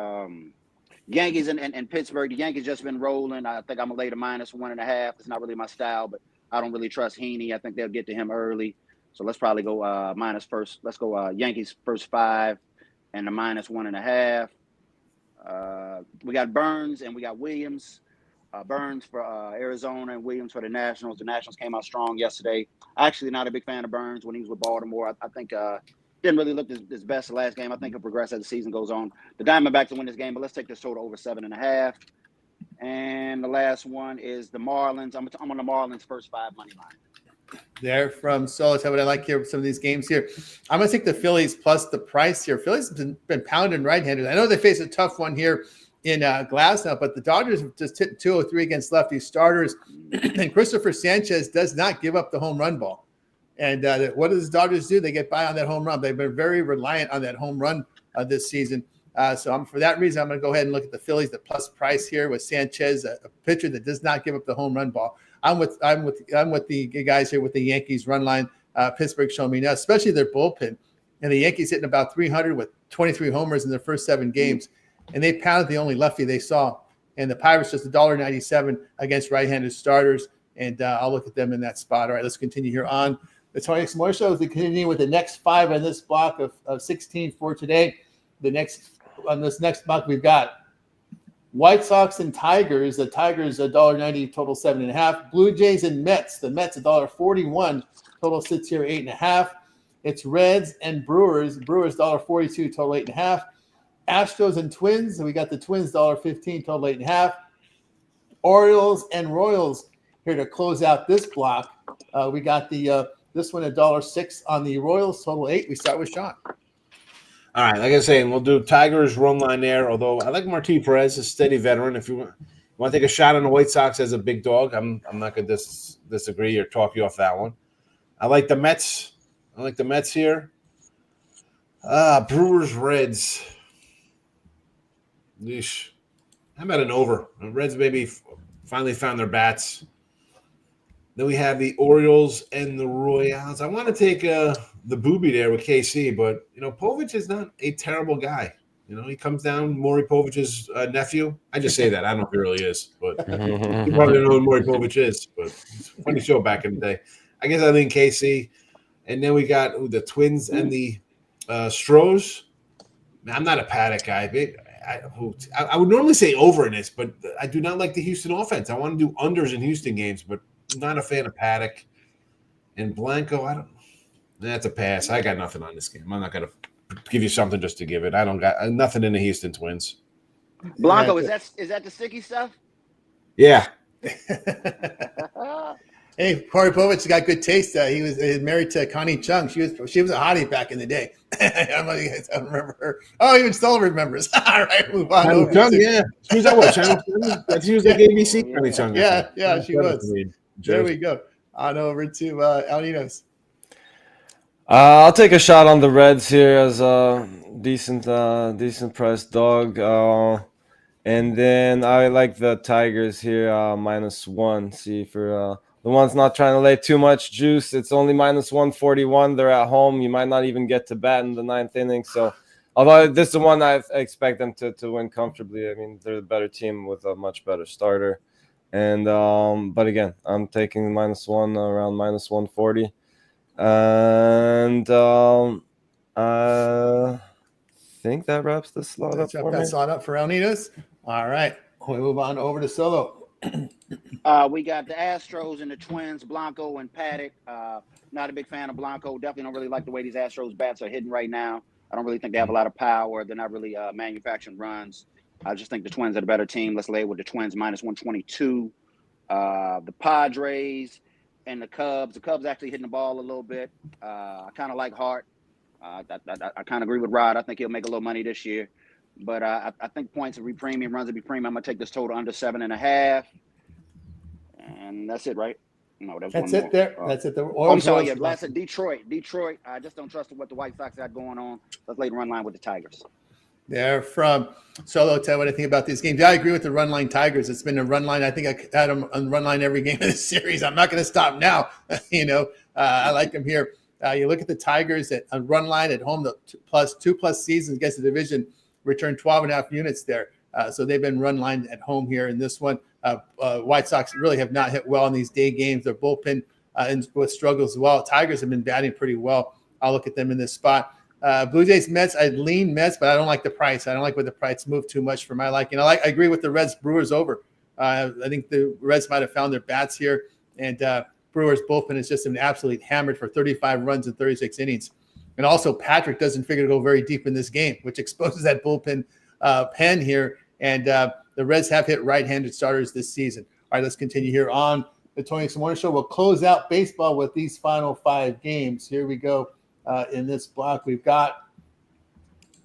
Yankees and Pittsburgh. The Yankees just been rolling. I think I'm going to lay the -1.5. It's not really my style, but I don't really trust Heaney. I think they'll get to him early. So let's probably go minus first. Let's go Yankees first 5 and the -1.5. We got Burns and we got Williams. Burns for Arizona and Williams for the Nationals. The Nationals came out strong yesterday. Actually, not a big fan of Burns when he was with Baltimore. I think didn't really look his best the last game. I think he'll progress as the season goes on. The Diamondbacks will win this game, but let's take this total over 7.5. And the last one is the Marlins. I'm on the Marlins first 5 money line. There from Solo. What I like here with some of these games here. I'm going to take the Phillies plus the price here. Phillies have been pounding right-handers. I know they face a tough one here in Glasnow, but the Dodgers have just hit 203 against lefty starters. And Christopher Sanchez does not give up the home run ball. And what does the Dodgers do? They get by on that home run. They've been very reliant on that home run this season. So for that reason, I'm going to go ahead and look at the Phillies, the plus price here with Sanchez, a pitcher that does not give up the home run ball. I'm with the guys here with the Yankees run line. Pittsburgh showing me now, especially their bullpen. And the Yankees hitting about 300 with 23 homers in their first 7 games. And they pounded the only lefty they saw. And the Pirates just $1.97 against right-handed starters. And I'll look at them in that spot. All right, let's continue here on The 26 Morning Show is continuing with the next 5 on this block of 16 for today. On this next block, we've got White Sox and Tigers. The Tigers $1.90, total 7.5. Blue Jays and Mets. The Mets $1.41, total sits here 8.5. It's Reds and Brewers. Brewers $1.42, total 8.5. Astros and Twins. We got the Twins $1.15, total 8.5. Orioles and Royals here to close out this block. We got this one $1.06 on the Royals, total 8. We start with Sean. All right, like I was saying, we'll do Tigers run line there. Although I like Martin Perez, a steady veteran. If you want to take a shot on the White Sox as a big dog, I'm not going to disagree or talk you off that one. I like the Mets. Here. Brewers, Reds. Yeesh. How about an over? The Reds maybe finally found their bats. Then we have the Orioles and the Royals. I want to take the booby there with KC, but Povich is not a terrible guy. He comes down, Maury Povich's nephew. I just say that. I don't know if he really is, but you probably don't know who Maury Povich is. But it's a funny show back in the day. I guess I think KC. And then we got the Twins and the Stros. I'm not a Paddock guy. I would normally say over in this, but I do not like the Houston offense. I want to do unders in Houston games, but not a fan of Paddock. And Blanco, that's a pass. I got nothing on this game. I'm not going to give you something just to give it. I don't got nothing in the Houston Twins. Blanco, is that the sticky stuff? Yeah. Hey, Corey Povich got good taste. He was married to Connie Chung. She was a hottie back in the day. I don't know if you guys remember her. Oh, even Stoller remembers. All right, move on. Connie Chung, yeah. She was at what channel? She was like ABC. Connie Chung. Yeah, she was. There we go. On over to Alninos. I'll take a shot on the Reds here as a decent price dog. And then I like the Tigers here, -1. See, for the ones not trying to lay too much juice, it's only -141. They're at home. You might not even get to bat in the 9th inning. So, although this is the one I expect them to win comfortably. I mean, they're the better team with a much better starter. And but again, I'm taking -1 around -140. And I think that wraps the slot up for me. That slot up for Alninos. All right, we move on over to Solo. We got the Astros and the Twins, Blanco and Paddock. Not a big fan of Blanco. Definitely don't really like the way these Astros bats are hitting right now. I don't really think they have a lot of power. They're not really manufacturing runs. I just think the Twins are the better team. Let's lay with the Twins -122. The Padres and the Cubs. The Cubs actually hitting the ball a little bit. I kind of like Hart. I kind of agree with Rod. I think he'll make a little money this year. But I think points will be premium, runs will be premium. I'm going to take this total under 7.5. And that's it, right? No, that's it more. there. That's it. I'm sorry. Yeah, last at Detroit. I just don't trust what the White Sox got going on. Let's lay the run line with the Tigers. They're from Solo. Tell what I think about these games. Yeah, I agree with the run line Tigers. It's been a run line. I think I had them on run line every game of this series. I'm not going to stop now. I like them here. You look at the Tigers at a run line at home, the two plus seasons against the division, returned 12.5 units there. So they've been run line at home here in this one. White Sox really have not hit well in these day games. Their bullpen with struggles as well. Tigers have been batting pretty well. I'll look at them in this spot. Blue Jays, Mets. I'd lean Mets, but I don't like the price. I don't like where the price moved too much for my liking. I agree with the Reds, Brewers over. I think the Reds might have found their bats here, and Brewers bullpen has just been absolutely hammered for 35 runs in 36 innings. And also Patrick doesn't figure to go very deep in this game, which exposes that bullpen pen here. And the Reds have hit right-handed starters this season. All right, let's continue here on the Tony Morning Show. We'll close out baseball with these final 5 games. Here we go. In this block, we've got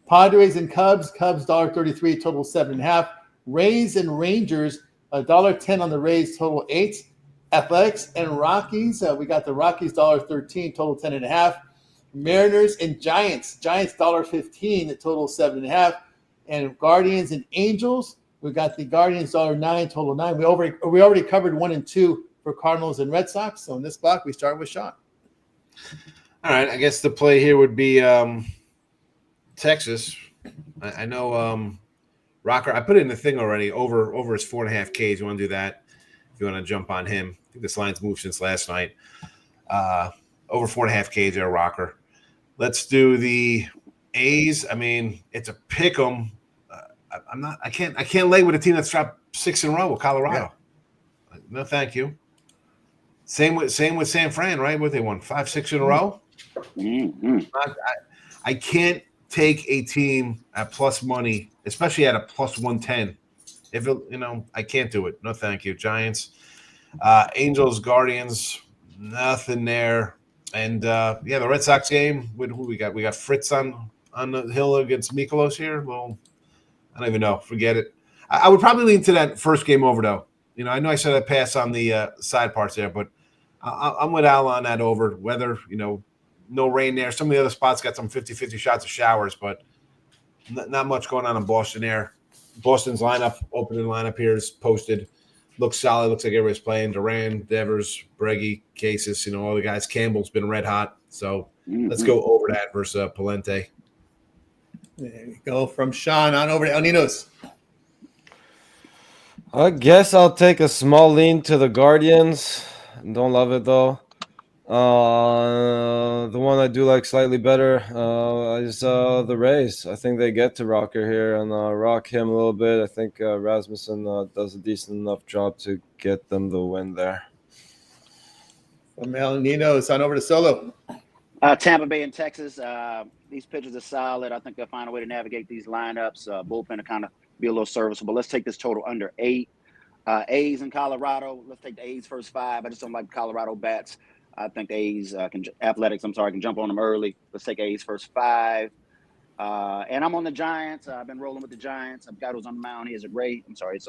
Padres and Cubs. Cubs $1.33, total 7.5. Rays and Rangers $1.10 on the Rays, total 8. Athletics and Rockies. We got the Rockies $1.13, total 10.5. Mariners and Giants. Giants $1.15, total 7.5. And Guardians and Angels. We got the Guardians $1.09, total 9. We already covered 1 and 2 for Cardinals and Red Sox. So in this block, we start with Sean. All right, I guess the play here would be Texas. I know Rocker. I put it in the thing already. Over his 4.5 Ks. You want to do that? If you want to jump on him, I think this line's moved since last night. over 4.5 Ks there, rocker. Let's do the A's. I mean, it's a pick 'em. I can't lay with a team that's dropped 6 in a row with Colorado. Yeah. No, thank you. Same with San Fran, right? What they won 5-6 in a row. Mm-hmm. I can't take a team at plus money, especially at a plus 110. If it, I can't do it. No, thank you. Giants, Angels, Guardians, nothing there. And the Red Sox game. Who we got? We got Fritz on the hill against Mikolos here. Well, I don't even know. Forget it. I would probably lean to that first game over though. I know I said I'd pass on the side parts there, but I'm with Al on that over. Weather, no rain there. Some of the other spots got some 50-50 shots of showers, but not much going on in Boston there. Boston's opening lineup here is posted. Looks solid. Looks like everybody's playing. Duran, Devers, Breggy, Casas, all the guys. Campbell's been red hot. So let's go over that versus Palente. There you go. From Sean on over to El Ninos. I guess I'll take a small lean to the Guardians. Don't love it though. The one I do like slightly better is the Rays. I think they get to Rocker here and rock him a little bit. I think Rasmussen does a decent enough job to get them the win there. From El Ninos on over to Solo. Tampa Bay and Texas. These pitchers are solid. I think they'll find a way to navigate these lineups. Bullpen to kind of be a little serviceable. Let's take this total under 8. A's in Colorado. Let's take the A's first 5. I just don't like Colorado bats. I think the A's can jump on them early. Let's take A's first 5. And I'm on the Giants. I've been rolling with the Giants. I've got who's on the mound. He is a great. I'm sorry, it's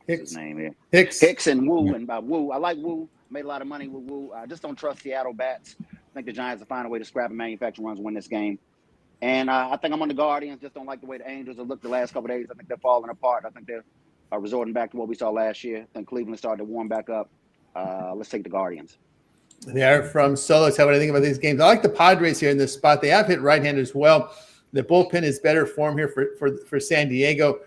Hicks. What's his name here? Hicks and Woo. And by Woo, I like Woo. Made a lot of money with Woo. I just don't trust Seattle bats. I think the Giants will find a way to scrap and manufacture runs, win this game. And I think I'm on the Guardians. Just don't like the way the Angels have looked the last couple of days. I think they're falling apart. I think they're resorting back to what we saw last year. I think Cleveland started to warm back up. Let's take the Guardians. There from Solo. Tell me what I think about these games. I like the Padres here in this spot. They have hit right-handers well. The bullpen is better form here for San Diego.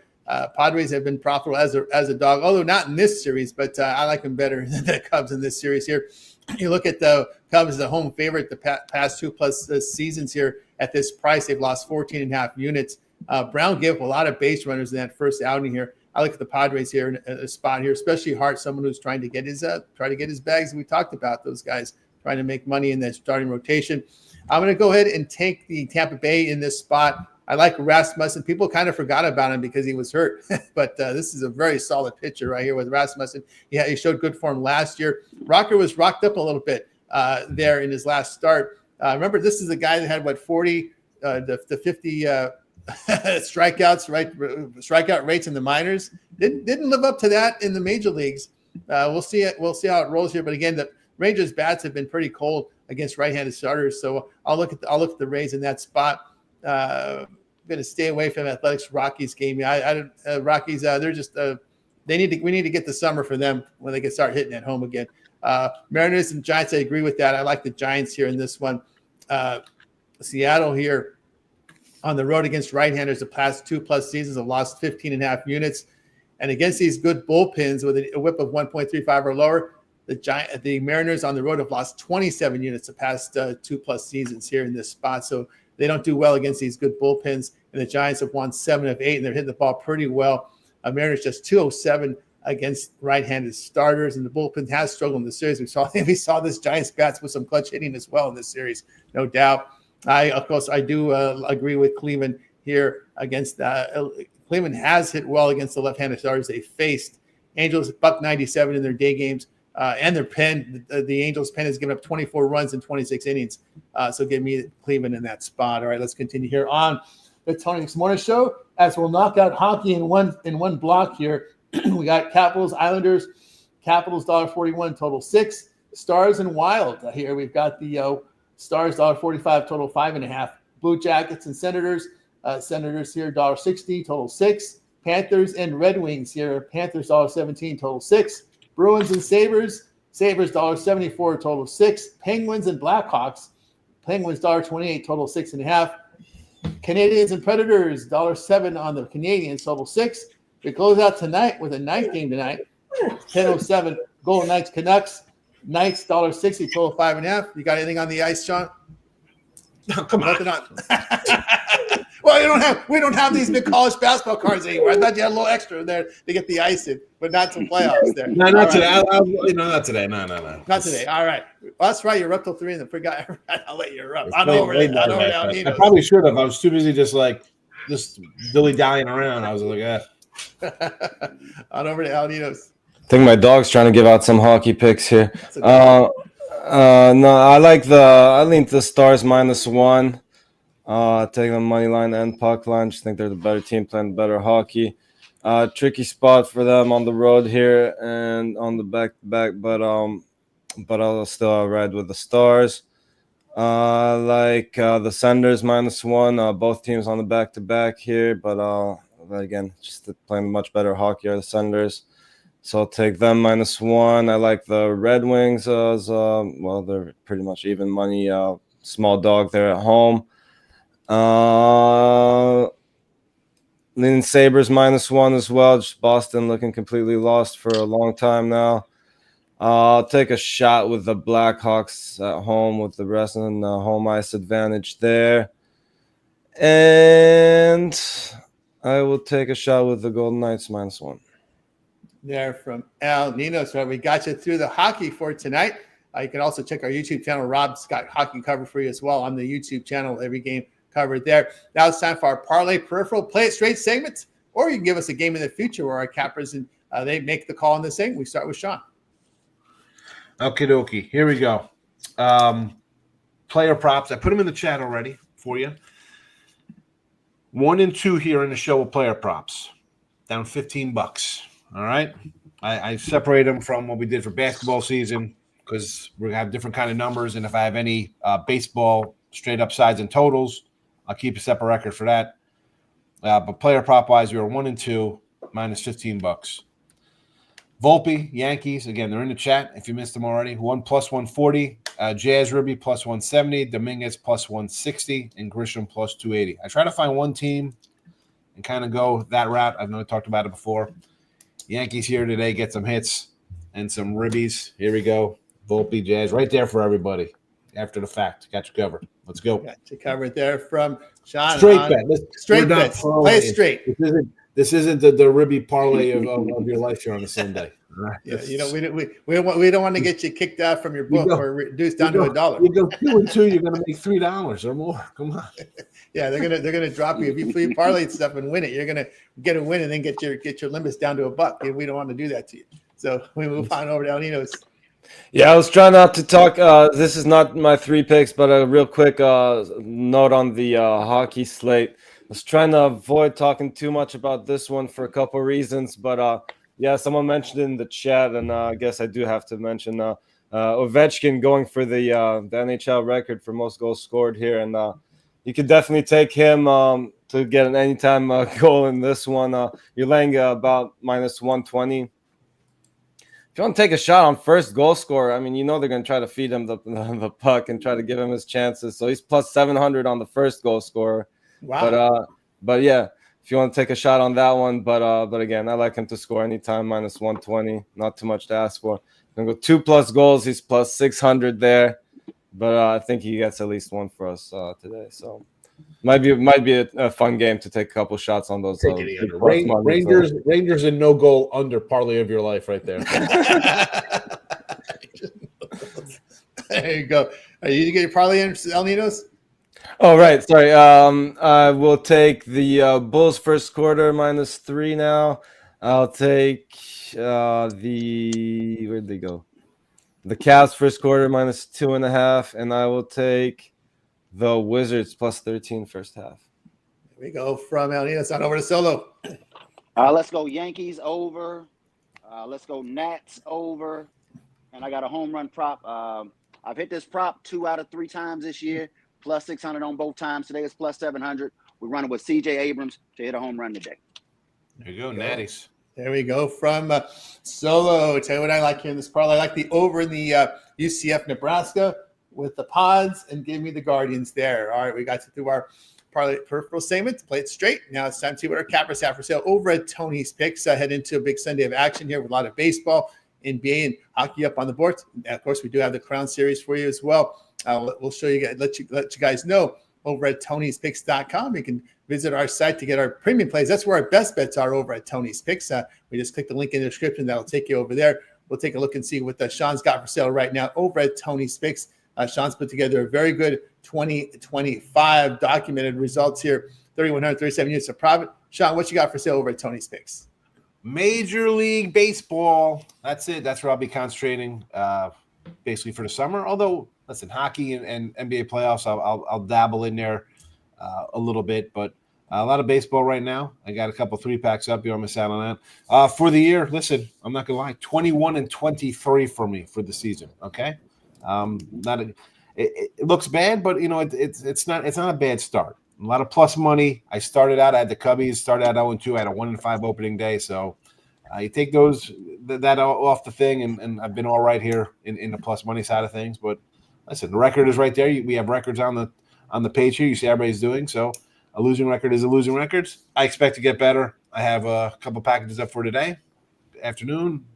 Padres have been profitable as a dog, although not in this series, but I like them better than the Cubs in this series here. You look at the Cubs, the home favorite, the past 2+ seasons here at this price. They've lost 14.5 units. Brown gave up a lot of base runners in that first outing here. I look at the Padres here in a spot here, especially Hart, someone who's trying to get his bags. We talked about those guys trying to make money in that starting rotation. I'm going to go ahead and take the Tampa Bay in this spot. I like Rasmussen. People kind of forgot about him because he was hurt, but this is a very solid pitcher right here with Rasmussen. Yeah, he showed good form last year. Rocker was rocked up a little bit there in his last start. Remember, this is a guy that had 40 to 50 strikeouts, right? Strikeout rates in the minors. Didn't live up to that in the major leagues. We'll see it. We'll see how it rolls here. But again, the Rangers bats have been pretty cold against right-handed starters. So I'll look at the Rays in that spot. I'm going to stay away from Athletics Rockies game. Rockies, they're just we need to get the summer for them when they can start hitting at home again. Mariners and Giants, I agree with that. I like the Giants here in this one. Seattle here on the road against right-handers the past 2+ seasons have lost 15.5 units. And against these good bullpens with a whip of 1.35 or lower, the Mariners on the road have lost 27 units the past 2+ seasons here in this spot. So they don't do well against these good bullpens. And the Giants have won 7 of 8, and they're hitting the ball pretty well. Mariners just 207 against right-handed starters, and the bullpen has struggled in the series. We saw this Giants bats with some clutch hitting as well in this series, no doubt. I do agree with Cleveland here against Cleveland has hit well against the left-handed starters they faced. Angels $197 in their day games, and their pen. The Angels pen has given up 24 runs in 26 innings. So give me Cleveland in that spot. All right, let's continue here on the Tony Hicks Morning Show as we'll knock out hockey in one block here. We got Capitals, Islanders. Capitals $1.41, total 6. Stars and Wild here. We've got the Stars $1.45, total 5.5. Blue Jackets and Senators. Senators here $1.60, total 6. Panthers and Red Wings here. Panthers $1.17, total 6. Bruins and Sabres. Sabres $1.74, total 6. Penguins and Blackhawks. Penguins $1.28, total 6.5. Canadians and Predators $1.07 on the Canadians, total 6. We close out tonight with a night game tonight. 10:07 Golden Knights Canucks. Knights $1.60, total 5.5. You got anything on the ice, Sean? No, come on. Nothing on. Well, we don't have these big college basketball cards anymore. I thought you had a little extra there to get the ice in, but not some playoffs there. No, not today. Right. Not today. No. Not today. All right. Well, that's right. You're up till 3 and then forgot. I'll let you up. I probably should have. I was too busy just dilly-dallying around. I was like, On over to Aldinos. I think my dog's trying to give out some hockey picks here. No, I lean the Stars -1. Taking the money line and puck line. Just think they're the better team playing better hockey. Tricky spot for them on the road here and on the back, but I'll still ride with the Stars. The Senders -1. Both teams on the back to back here, but again, just playing much better hockey are the Senders. So I'll take them -1. I like the Red Wings as well. They're pretty much even money. Small dog there at home. Leaning Sabres -1 as well. Just Boston looking completely lost for a long time now. I'll take a shot with the Blackhawks at home with the rest and the home ice advantage there. And I will take a shot with the Golden Knights -1. There from Al Nino. So we got you through the hockey for tonight. You can also check our YouTube channel. Rob's got hockey covered for you as well on the YouTube channel. Every game covered there. Now it's time for our Parlay Peripheral Play It Straight segment, or you can give us a game in the future where our cappers and they make the call on this thing. We start with Sean. Okie dokie. Here we go. Player props. I put them in the chat already for you. 1 and 2 here in the show with player props. Down $15. All right. I separate them from what we did for basketball season because we're going to have different kind of numbers. And if I have any baseball straight up sides and totals, I'll keep a separate record for that. But player prop wise, we were 1 and 2, -$15. Volpe, Yankees, again, they're in the chat if you missed them already. 1 +140. Jazz Ribby +170. Dominguez +160. And Grisham +280. I try to find one team and kind of go that route. I've never talked about it before. Yankees here today get some hits and some ribbies. Here we go. Volpe, Jazz, right there for everybody. After the fact, got you covered. Let's go. Got you covered there from Sean. Straight bet. Straight bets. Play it straight. This isn't the ribby parlay of your life here on the Sunday. Right. Yeah, we don't want to get you kicked out from your book or reduced down to $1. You go 2 and 2, you're going to make $3 or more. Come on. Yeah, they're gonna drop you if you parlay stuff and win it. You're gonna get a win and then get your limits down to $1. And we don't want to do that to you. So we move on over to El Nino's. Yeah, I was trying not to talk. This is not my 3 picks, but a real quick note on the hockey slate. I was trying to avoid talking too much about this one for a couple of reasons, but yeah, someone mentioned it in the chat, and I guess I do have to mention Ovechkin going for the NHL record for most goals scored here, and you could definitely take him to get an anytime goal in this one. You're laying about -120. If you want to take a shot on first goal scorer, I mean, they're going to try to feed him the puck and try to give him his chances. So he's +700 on the first goal scorer. Wow. But yeah, if you want to take a shot on that one, but again, I like him to score anytime -120. Not too much to ask for. I'm going to go 2+ goals. He's +600 there, but I think he gets at least one for us today. So might be a fun game to take a couple shots on those. Rangers and no goal under parlay of your life right there. There you go. You get your parlay in El Nino's? Oh, right. Sorry. I will take the Bulls first quarter -3 now. I'll take where'd they go? The Cavs first quarter -2.5, and I will take the Wizards +13 first half. There we go from El Nino's on over to Solo. Let's go Yankees over. Let's go Nats over. And I got a home run prop. I've hit this prop 2 out of 3 times this year. +600 on both times. Today is +700. We're running with C.J. Abrams to hit a home run today. There you go, Natties. There we go from Solo. Tell you what I like here in this parlay. I like the over in the UCF Nebraska with the Pods, and give me the Guardians there. All right, we got to through our parlay peripheral segments. Play it straight. Now it's time to see what our cappers have for sale over at Tony's Picks. Head into a big Sunday of action here with a lot of baseball NBA and hockey up on the board. And of course, we do have the Crown Series for you as well. We'll show you guys, let you guys know over at Tony'sPicks.com. You can visit our site to get our premium plays. That's where our best bets are, over at Tony's Picks. We just click the link in the description. That'll take you over there. We'll take a look and see what Sean's got for sale right now over at Tony's Picks. Sean's put together a very good 2025 documented results here. 3,137 units of profit. Sean, what you got for sale over at Tony's Picks? Major League Baseball. That's it. That's where I'll be concentrating basically for the summer. Although, listen, hockey and NBA playoffs, I'll dabble in there a little bit. But a lot of baseball right now. I got a couple 3-packs up. You don't miss out on that. For the year, listen, I'm not going to lie, 21-23 for me for the season, okay? It looks bad, but, it's not a bad start. A lot of plus money. I started out, I had the Cubbies, started out 0-2. I had a 1-5 opening day. So you take that off the thing, and I've been all right here in the plus money side of things. But listen, the record is right there. We have records on the page here. You see everybody's doing. So a losing record is a losing record. I expect to get better. I have a couple packages up for today, late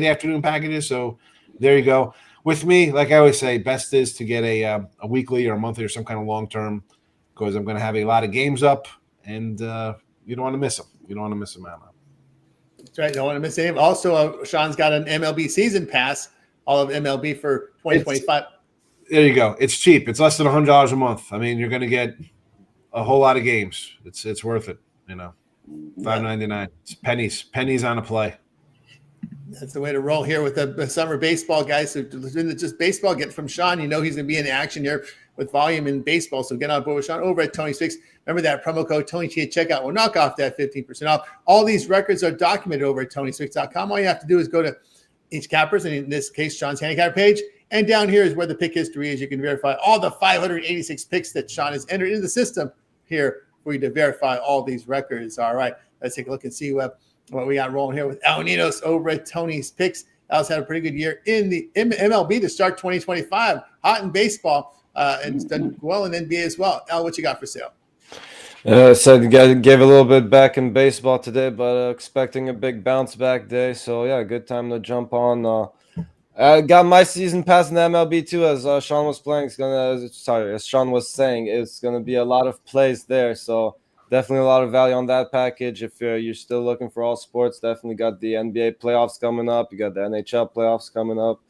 afternoon packages. So there you go. With me, like I always say, best is to get a weekly or a monthly or some kind of long-term, because I'm going to have a lot of games up, and you don't want to miss them. You don't want to miss them out. That's right. Don't want to miss any. Also, Sean's got an MLB season pass, all of MLB for 2025. There you go. It's cheap. It's less than $100 a month. I mean, you're going to get a whole lot of games. It's worth it. $5.99. It's pennies on a play. That's the way to roll here with the summer baseball, guys. So just baseball, get from Sean. He's going to be in action here with volume in baseball. So get on board with Sean over at Tony's Picks. Remember that promo code TonyT at checkout will knock off that 15% off. All these records are documented over at Tony'sPicks.com. All you have to do is go to each capper's, and in this case, Sean's handicap page. And down here is where the pick history is. You can verify all the 586 picks that Sean has entered into the system here for you to verify all these records. All right, let's take a look and see what we got rolling here with Al Ninos over at Tony's Picks. Al's had a pretty good year in the MLB to start 2025. Hot in baseball, and it's done well in NBA as well. Al, what you got for sale? Said gave a little bit back in baseball today, but expecting a big bounce back day. So yeah, good time to jump on. Got my season pass in the MLB too, as Sean was playing. As Sean was saying, it's gonna be a lot of plays there. So definitely a lot of value on that package. If you're still looking for all sports, definitely got the NBA playoffs coming up. You got the NHL playoffs coming up.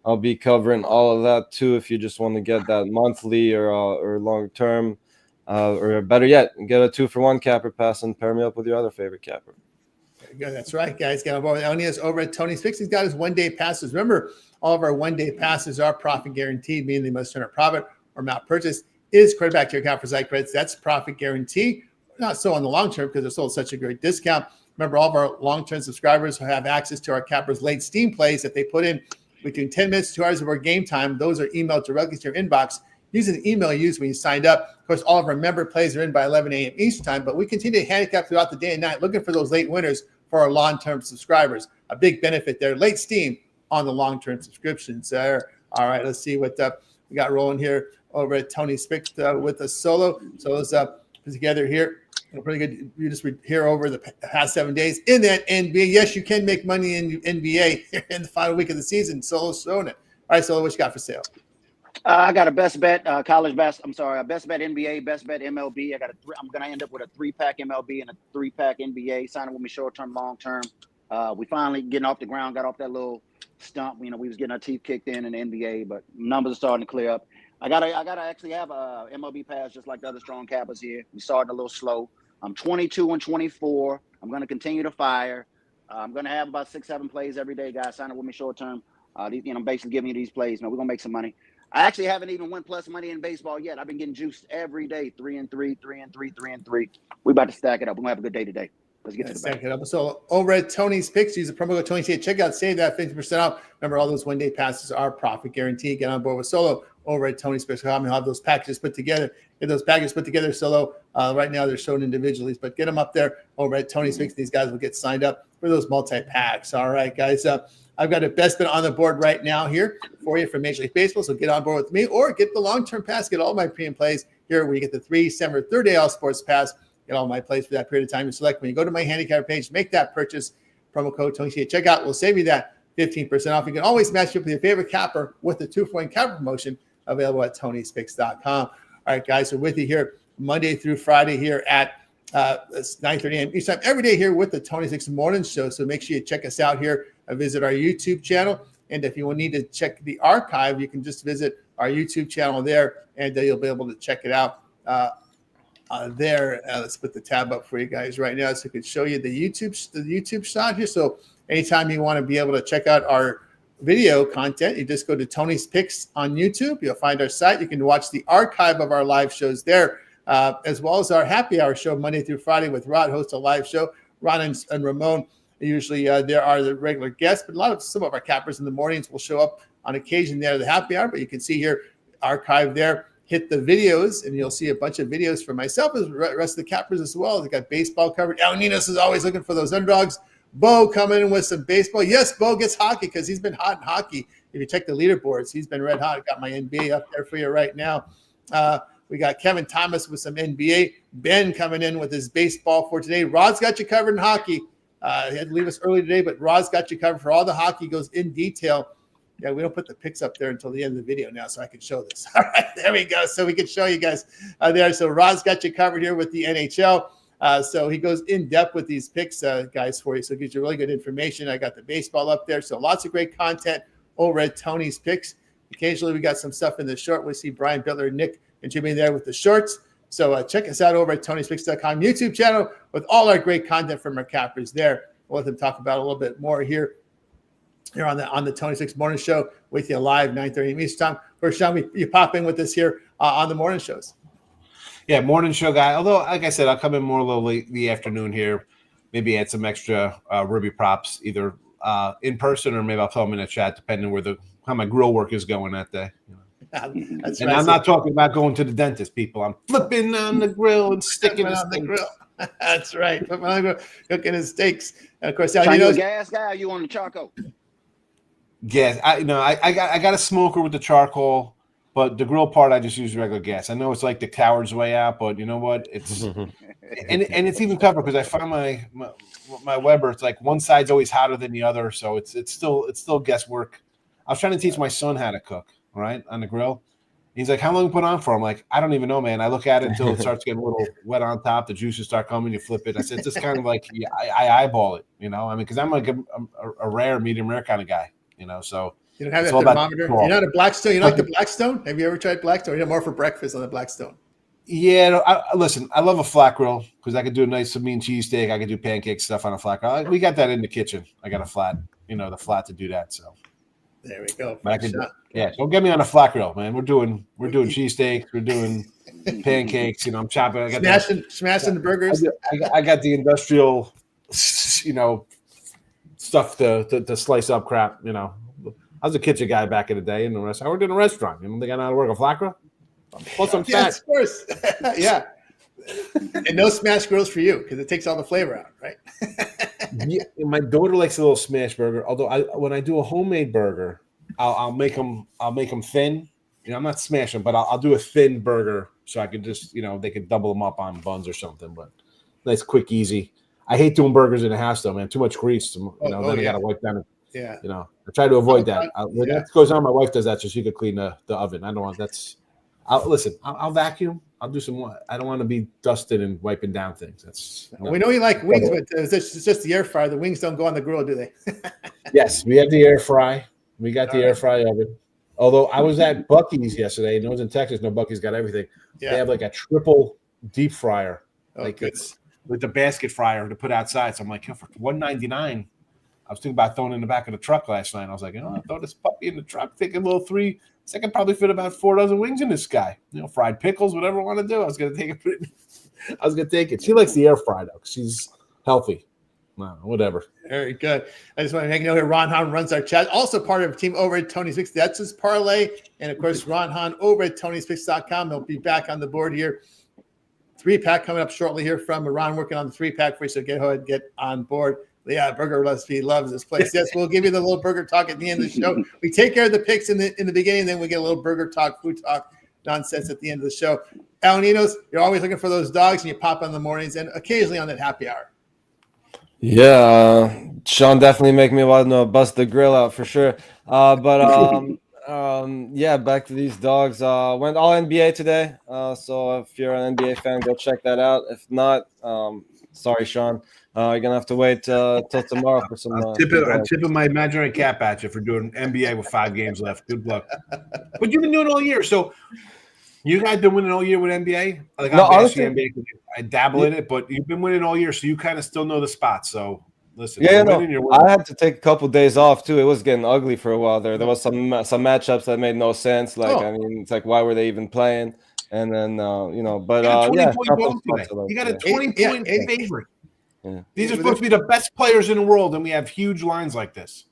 I'll be covering all of that too. If you just want to get that monthly or long term. Or better yet, get a 2-for-1 capper pass and pair me up with your other favorite capper. There you go. That's right, guys. Get on board with Elnias over at Tony's Picks. He's got his one-day passes. Remember, all of our one-day passes are profit guaranteed, meaning they must turn a profit or amount purchase is credit back to your account for site credits. That's profit guarantee. Not so on the long term because they're sold such a great discount. Remember, all of our long-term subscribers have access to our cappers' late Steam plays that they put in between 10 minutes to 2 hours of our game time. Those are emailed directly to your inbox using the email you used when you signed up. Of course, all of our member plays are in by 11 a.m. Eastern time, but we continue to handicap throughout the day and night, looking for those late winners for our long-term subscribers. A big benefit there. Late Steam on the long-term subscriptions there. All right, let's see what we got rolling here over at Tony's Picks with a solo. So let's put together here. Pretty good. You just here over the past 7 days in that NBA. Yes, you can make money in NBA in the final week of the season. Solo's showing it. All right, Solo, what you got for sale? I got a best bet a best bet NBA, best bet MLB. I'm gonna end up with a 3-pack MLB and a 3-pack NBA. Signing with me short term, long term. We finally getting off the ground, got off that little stump. We was getting our teeth kicked in the NBA, but numbers are starting to clear up. I gotta actually have a MLB pass just like the other strong cappers here. We starting a little slow. I'm 22-24. I'm gonna continue to fire. I'm gonna have about 6-7 plays every day, guys. Sign up with me short term. I'm basically giving you these plays. We're gonna make some money. I actually haven't even won plus money in baseball yet. I've been getting juiced every day, 3-3, 3-3, 3-3. We about to stack it up. We're gonna have a good day today. Let's get to the stack it up. So over at Tony's Picks, use the promo code TonyT at checkout. Save that 50% off. Remember, all those one-day passes are profit guaranteed. Get on board with Solo over at Tony's Picks. I'll have those packages put together. Get those packages put together, Solo. Right now, they're shown individually, but get them up there over at Tony's Picks. These guys will get signed up for those multi-packs. All right, guys. I've got a best bet on the board right now here for you for Major League Baseball. So get on board with me or get the long-term pass. Get all my premium plays here where you get the 3 December 3rd-day all sports pass. Get all my plays for that period of time. You select when you go to my handicap page, make that purchase. Promo code TonyT at checkout will save you that 15% off. You can always match up with your favorite capper with the 2-for-1 capper promotion available at Tony'sPicks.com. All right, guys, we're with you here Monday through Friday here at 9:30 a.m. each time every day here with the Tony's Picks Morning Show. So make sure you check us out here and visit our YouTube channel. And if you will need to check the archive, you can just visit our YouTube channel there, and you'll be able to check it out there. Let's put the tab up for you guys right now so we can show you the YouTube shot here. So anytime you want to be able to check out our video content, you just go to Tony's Picks on YouTube. You'll find our site. You can watch the archive of our live shows there, as well as our happy hour show Monday through Friday with Rod, host a live show. Ron and Ramon, usually there are the regular guests, but some of our cappers in the mornings will show up on occasion there at the happy hour. But you can see here, archive there. Hit the videos, and you'll see a bunch of videos for myself as the rest of the cappers as well. They got baseball covered. El Ninos is always looking for those underdogs. Bo coming in with some baseball. Yes, Bo gets hockey because he's been hot in hockey. If you check the leaderboards, he's been red hot. I got my NBA up there for you right now. We got Kevin Thomas with some NBA. Ben coming in with his baseball for today. Rod's got you covered in hockey. He had to leave us early today, but Rod's got you covered for all the hockey. Goes in detail. Yeah, we don't put the picks up there until the end of the video now, so I can show this. All right, there we go. So we can show you guys there. So Rod's got you covered here with the NHL. So he goes in depth with these picks, guys, for you. So it gives you really good information. I got the baseball up there. So lots of great content over at Tony's Picks. Occasionally we got some stuff in the short. We see Brian Bittler, Nick, and Jimmy there with the shorts. So check us out over at Tony'sPicks.com YouTube channel with all our great content from our cappers there. We'll let them talk about a little bit more here on the Tony's Picks Morning Show with you live 9:30 Eastern time. First time you pop in with us here on the morning shows. Yeah, morning show guy. Although, like I said, I'll come in more a little late the afternoon here. Maybe add some extra Ruby props, either in person or maybe I'll throw them in a chat, depending where how my grill work is going that day. That's and right. I'm not talking about going to the dentist, people. I'm flipping on the grill and sticking on the grill. That's right. Flipping on the grill, cooking his steaks. And of course, Are you a gas guy? Or you on the charcoal? Gas. I got a smoker with the charcoal. But the grill part, I just use regular gas. I know it's like the coward's way out, but you know what? It's and it's even tougher because I find my Weber. It's like one side's always hotter than the other, so it's still guesswork. I was trying to teach my son how to cook, right, on the grill. He's like, "How long you put on for?" I'm like, "I don't even know, man. I look at it until it starts getting a little wet on top. The juices start coming. You flip it." I said, "It's just kind of like I eyeball it, you know. I mean, because I'm like a rare, medium rare kind of guy, you know, so." You don't have that thermometer. You're not a Blackstone. You don't like the Blackstone? Have you ever tried Blackstone? You're more for breakfast on the Blackstone. Yeah, no, listen, I love a flat grill because I could do a nice mean cheesesteak. I could do pancake stuff on a flat grill. We got that in the kitchen. I got a flat, the flat to do that. So there we go. Yeah, don't get me on a flat grill, man. We're doing cheesesteaks. We're doing pancakes. I'm chopping. I got smashing the burgers. I got the industrial, stuff to slice up crap. I was a kitchen guy back in the day in the restaurant. I worked in a restaurant. They got how to work a flat grill. Plus, I'm fat. Yes, of course. Yeah. And no smash grills for you because it takes all the flavor out, right? Yeah, my daughter likes a little smash burger. Although when I do a homemade burger, I'll make them thin. I'm not smashing, but I'll do a thin burger so I could just they could double them up on buns or something. But nice, quick, easy. I hate doing burgers in the house though, man. Too much grease. Then I got to wipe down. Yeah. I try to avoid that. When that goes on, my wife does that so she could clean the oven. I don't want I'll vacuum. I'll do some more. I don't want to be dusted and wiping down things. We know you like wings, but it's just the air fryer. The wings don't go on the grill, do they? Yes, we have the air fry. We got the air fry oven. Although I was at Buc-ee's yesterday, and it was in Texas. No, Buc-ee's got everything. Yeah. They have like a triple deep fryer, it's with the basket fryer to put outside. So I'm like, for $1.99. I was thinking about throwing it in the back of the truck last night. I was like, I'll throw this puppy in the truck, take a little 3. I could probably fit about 4 dozen wings in this guy. Fried pickles, whatever I want to do. I was going to take it. She likes the air fry, though. She's healthy. No, whatever. Very good. I just want to make you know here, Ron Hahn runs our chat. Also part of a team over at Tony's Picks. That's his parlay. And, of course, Ron Hahn over at Tony'sPicks.com. He'll be back on the board here. 3-pack coming up shortly here from Ron working on the 3-pack for you. So get ahead and get on board. Yeah, Burger Recipe loves this place. Yes, we'll give you the little burger talk at the end of the show. We take care of the picks in the beginning, then we get a little burger talk, food talk, nonsense at the end of the show. Al Ninos, you're always looking for those dogs, and you pop on the mornings and occasionally on that happy hour. Yeah, Sean definitely make me want to bust the grill out for sure. Yeah, back to these dogs. Went all NBA today. So if you're an NBA fan, go check that out. If not, sorry, Sean. You're gonna have to wait till tomorrow for some. I'm dogs. tipping my imaginary cap at you for doing NBA with 5 games left. Good luck. But you've been doing it all year, so you guys been winning all year with NBA. Like No, I'm honestly, NBA, I dabble in it, but you've been winning all year, so you kind of still know the spots. So listen, yeah, you're no, winning, you're winning. I had to take a couple days off too. It was getting ugly for a while there. There was some matchups that made no sense. Like, I mean, it's like, why were they even playing? And then but You got a 20 yeah, point couple dog today. spots I like You got a today. 20-point favorite. Yeah. These are supposed to be the best players in the world, and we have huge lines like this.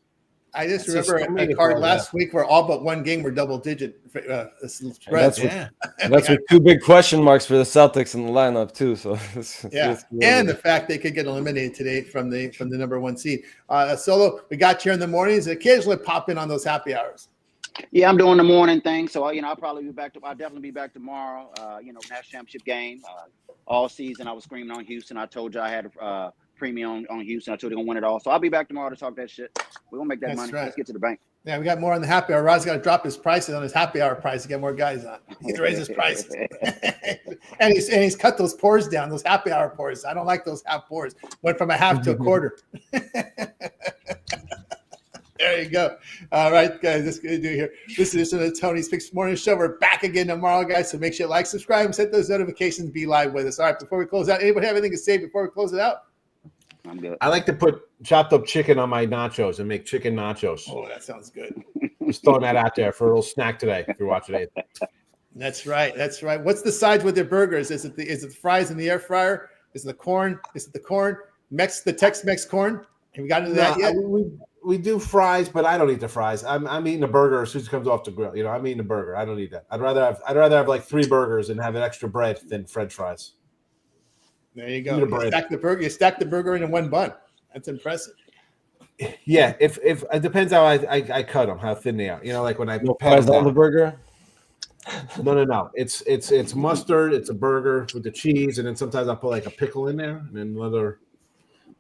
I just That's remember a card last week where all but one game were double-digit spreads. That's with 2 big question marks for the Celtics in the lineup too. So and the fact they could get eliminated today from the number 1 seed. Solo, we got you in the mornings. Occasionally pop in on those happy hours. Yeah, I'm doing the morning thing, so I'll probably be back. I'll definitely be back tomorrow. National championship game. All season I was screaming on Houston. I told you I had a premium on Houston. I told you they're gonna win it all. So I'll be back tomorrow to talk that shit. We're gonna make that money. Right. Let's get to the bank. Yeah, we got more on the happy hour. Rod's got to drop his prices on his happy hour price to get more guys on. He's raised his prices. and he's cut those pours down, those happy hour pours. I don't like those half pours. Went from a half to a quarter. There you go. All right, guys, that's good to do here. This is Tony's Picks Morning Show. We're back again tomorrow, guys. So make sure you like, subscribe, and set those notifications. Be live with us. All right, before we close out, anybody have anything to say before we close it out? I'm good. I like to put chopped up chicken on my nachos and make chicken nachos. Oh, that sounds good. Just throwing that out there for a little snack today if you're watching it. That's right. That's right. What's the sides with their burgers? Is it the fries in the air fryer? Is it the corn? Is it the corn? The Tex-Mex corn? Have you gotten into that yet? We do fries, but I don't eat the fries. I'm eating a burger as soon as it comes off the grill. I'm eating a burger. I don't eat that. I'd rather have like 3 burgers and have an extra bread than French fries. There you go. You stack the burger into one bun. That's impressive. Yeah, if it depends how I cut them, how thin they are. Like when I fries on the burger. No. It's mustard. It's a burger with the cheese, and then sometimes I'll put like a pickle in there, and then another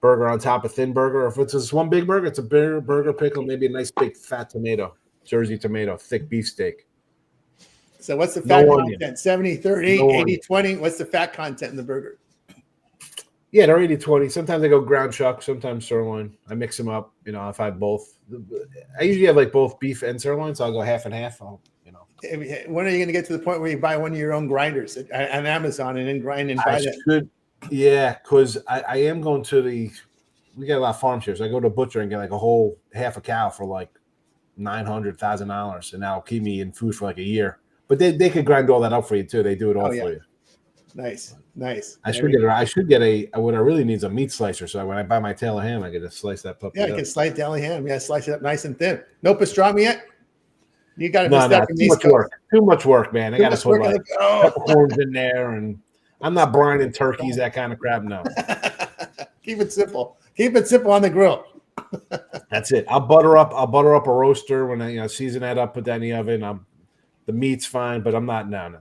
burger on top of thin burger. Or if it's just one big burger, it's a bigger burger, pickle, maybe a nice big fat tomato, Jersey tomato, thick beefsteak. So what's the fat content? 70-30, 80-20. What's the fat content in the burger? Yeah, they're 80-20. Sometimes I go ground chuck, sometimes sirloin. I mix them up. If I have both. I usually have like both beef and sirloin, so I'll go half and half. When are you going to get to the point where you buy one of your own grinders on Amazon and then grind and buy that? Yeah, because I am going to we get a lot of farms here, so I go to a butcher and get like a whole half a cow for like $900,000, and that'll keep me in food for like a year. But they could grind all that up for you too. They do it all for you. Nice. I should get what I really need is a meat slicer. So when I buy my tail of ham, I get to slice that puppy. Yeah, you can slice deli ham. Yeah, slice it up nice and thin. No pastrami yet? You got to Too much work, man. I got to put like peppercorns in there, and I'm not brining turkeys, that kind of crap. No. Keep it simple. Keep it simple on the grill. That's it. I'll butter up a roaster when I season that up, put that in the oven. The meat's fine, but I'm not. No.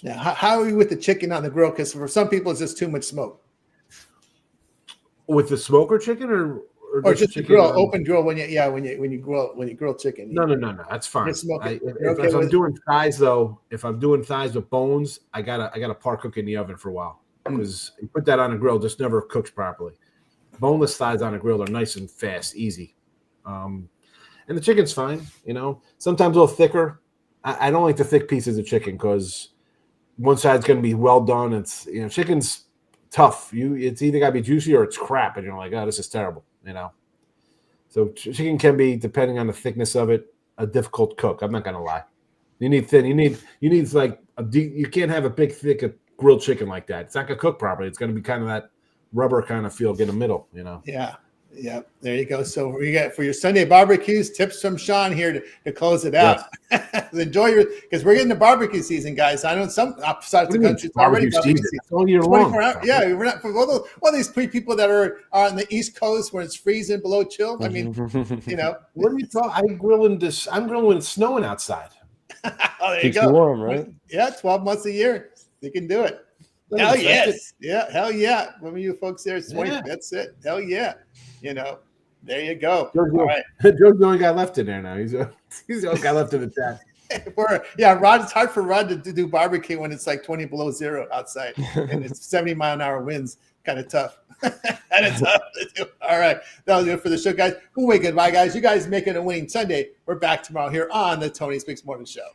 Now, how are you with the chicken on the grill? Because for some people, it's just too much smoke. With the smoker chicken, or just the grill, open grill when you grill chicken. No. That's fine. If I'm doing thighs though, if I'm doing thighs with bones, I gotta par cook in the oven for a while because you put that on a grill, just never cooks properly. Boneless thighs on a grill are nice and fast, easy, and the chicken's fine. Sometimes a little thicker. I don't like the thick pieces of chicken because one side's going to be well done. It's chicken's tough. It's either got to be juicy or it's crap, and you're like, oh, this is terrible. So chicken can be, depending on the thickness of it, a difficult cook. I'm not going to lie. You need thin. You need like you can't have a big thick grilled chicken like that. It's not going to cook properly. It's going to be kind of that rubber kind of feel in the middle. Yeah. There you go. So we got for your Sunday barbecues, tips from Sean here to close it out. Yes. Enjoy because we're getting the barbecue season, guys. I know some sides of the country it's already barbecue season. All year long. Yeah, we're not for all these people that are on the East Coast where it's freezing below chill. I mean, what are you talking? I'm grilling when it's snowing outside. Oh, there Keeps you go. You warm, right? Yeah, 12 months a year. You can do it. Hell yes. Yeah, hell yeah. One of you folks there, 20, that's it. Hell yeah. There you go. Joe's All right. Joe's the only guy left in there now. He's the only guy left in the chat. Rod, it's hard for Rod to do barbecue when it's like 20 below zero outside and it's 70-mile-an-hour winds. Kind of tough. All right. That was it for the show, guys. We'll wait. Goodbye, guys. You guys make it a winning Sunday. We're back tomorrow here on the Tony Speaks Morning Show.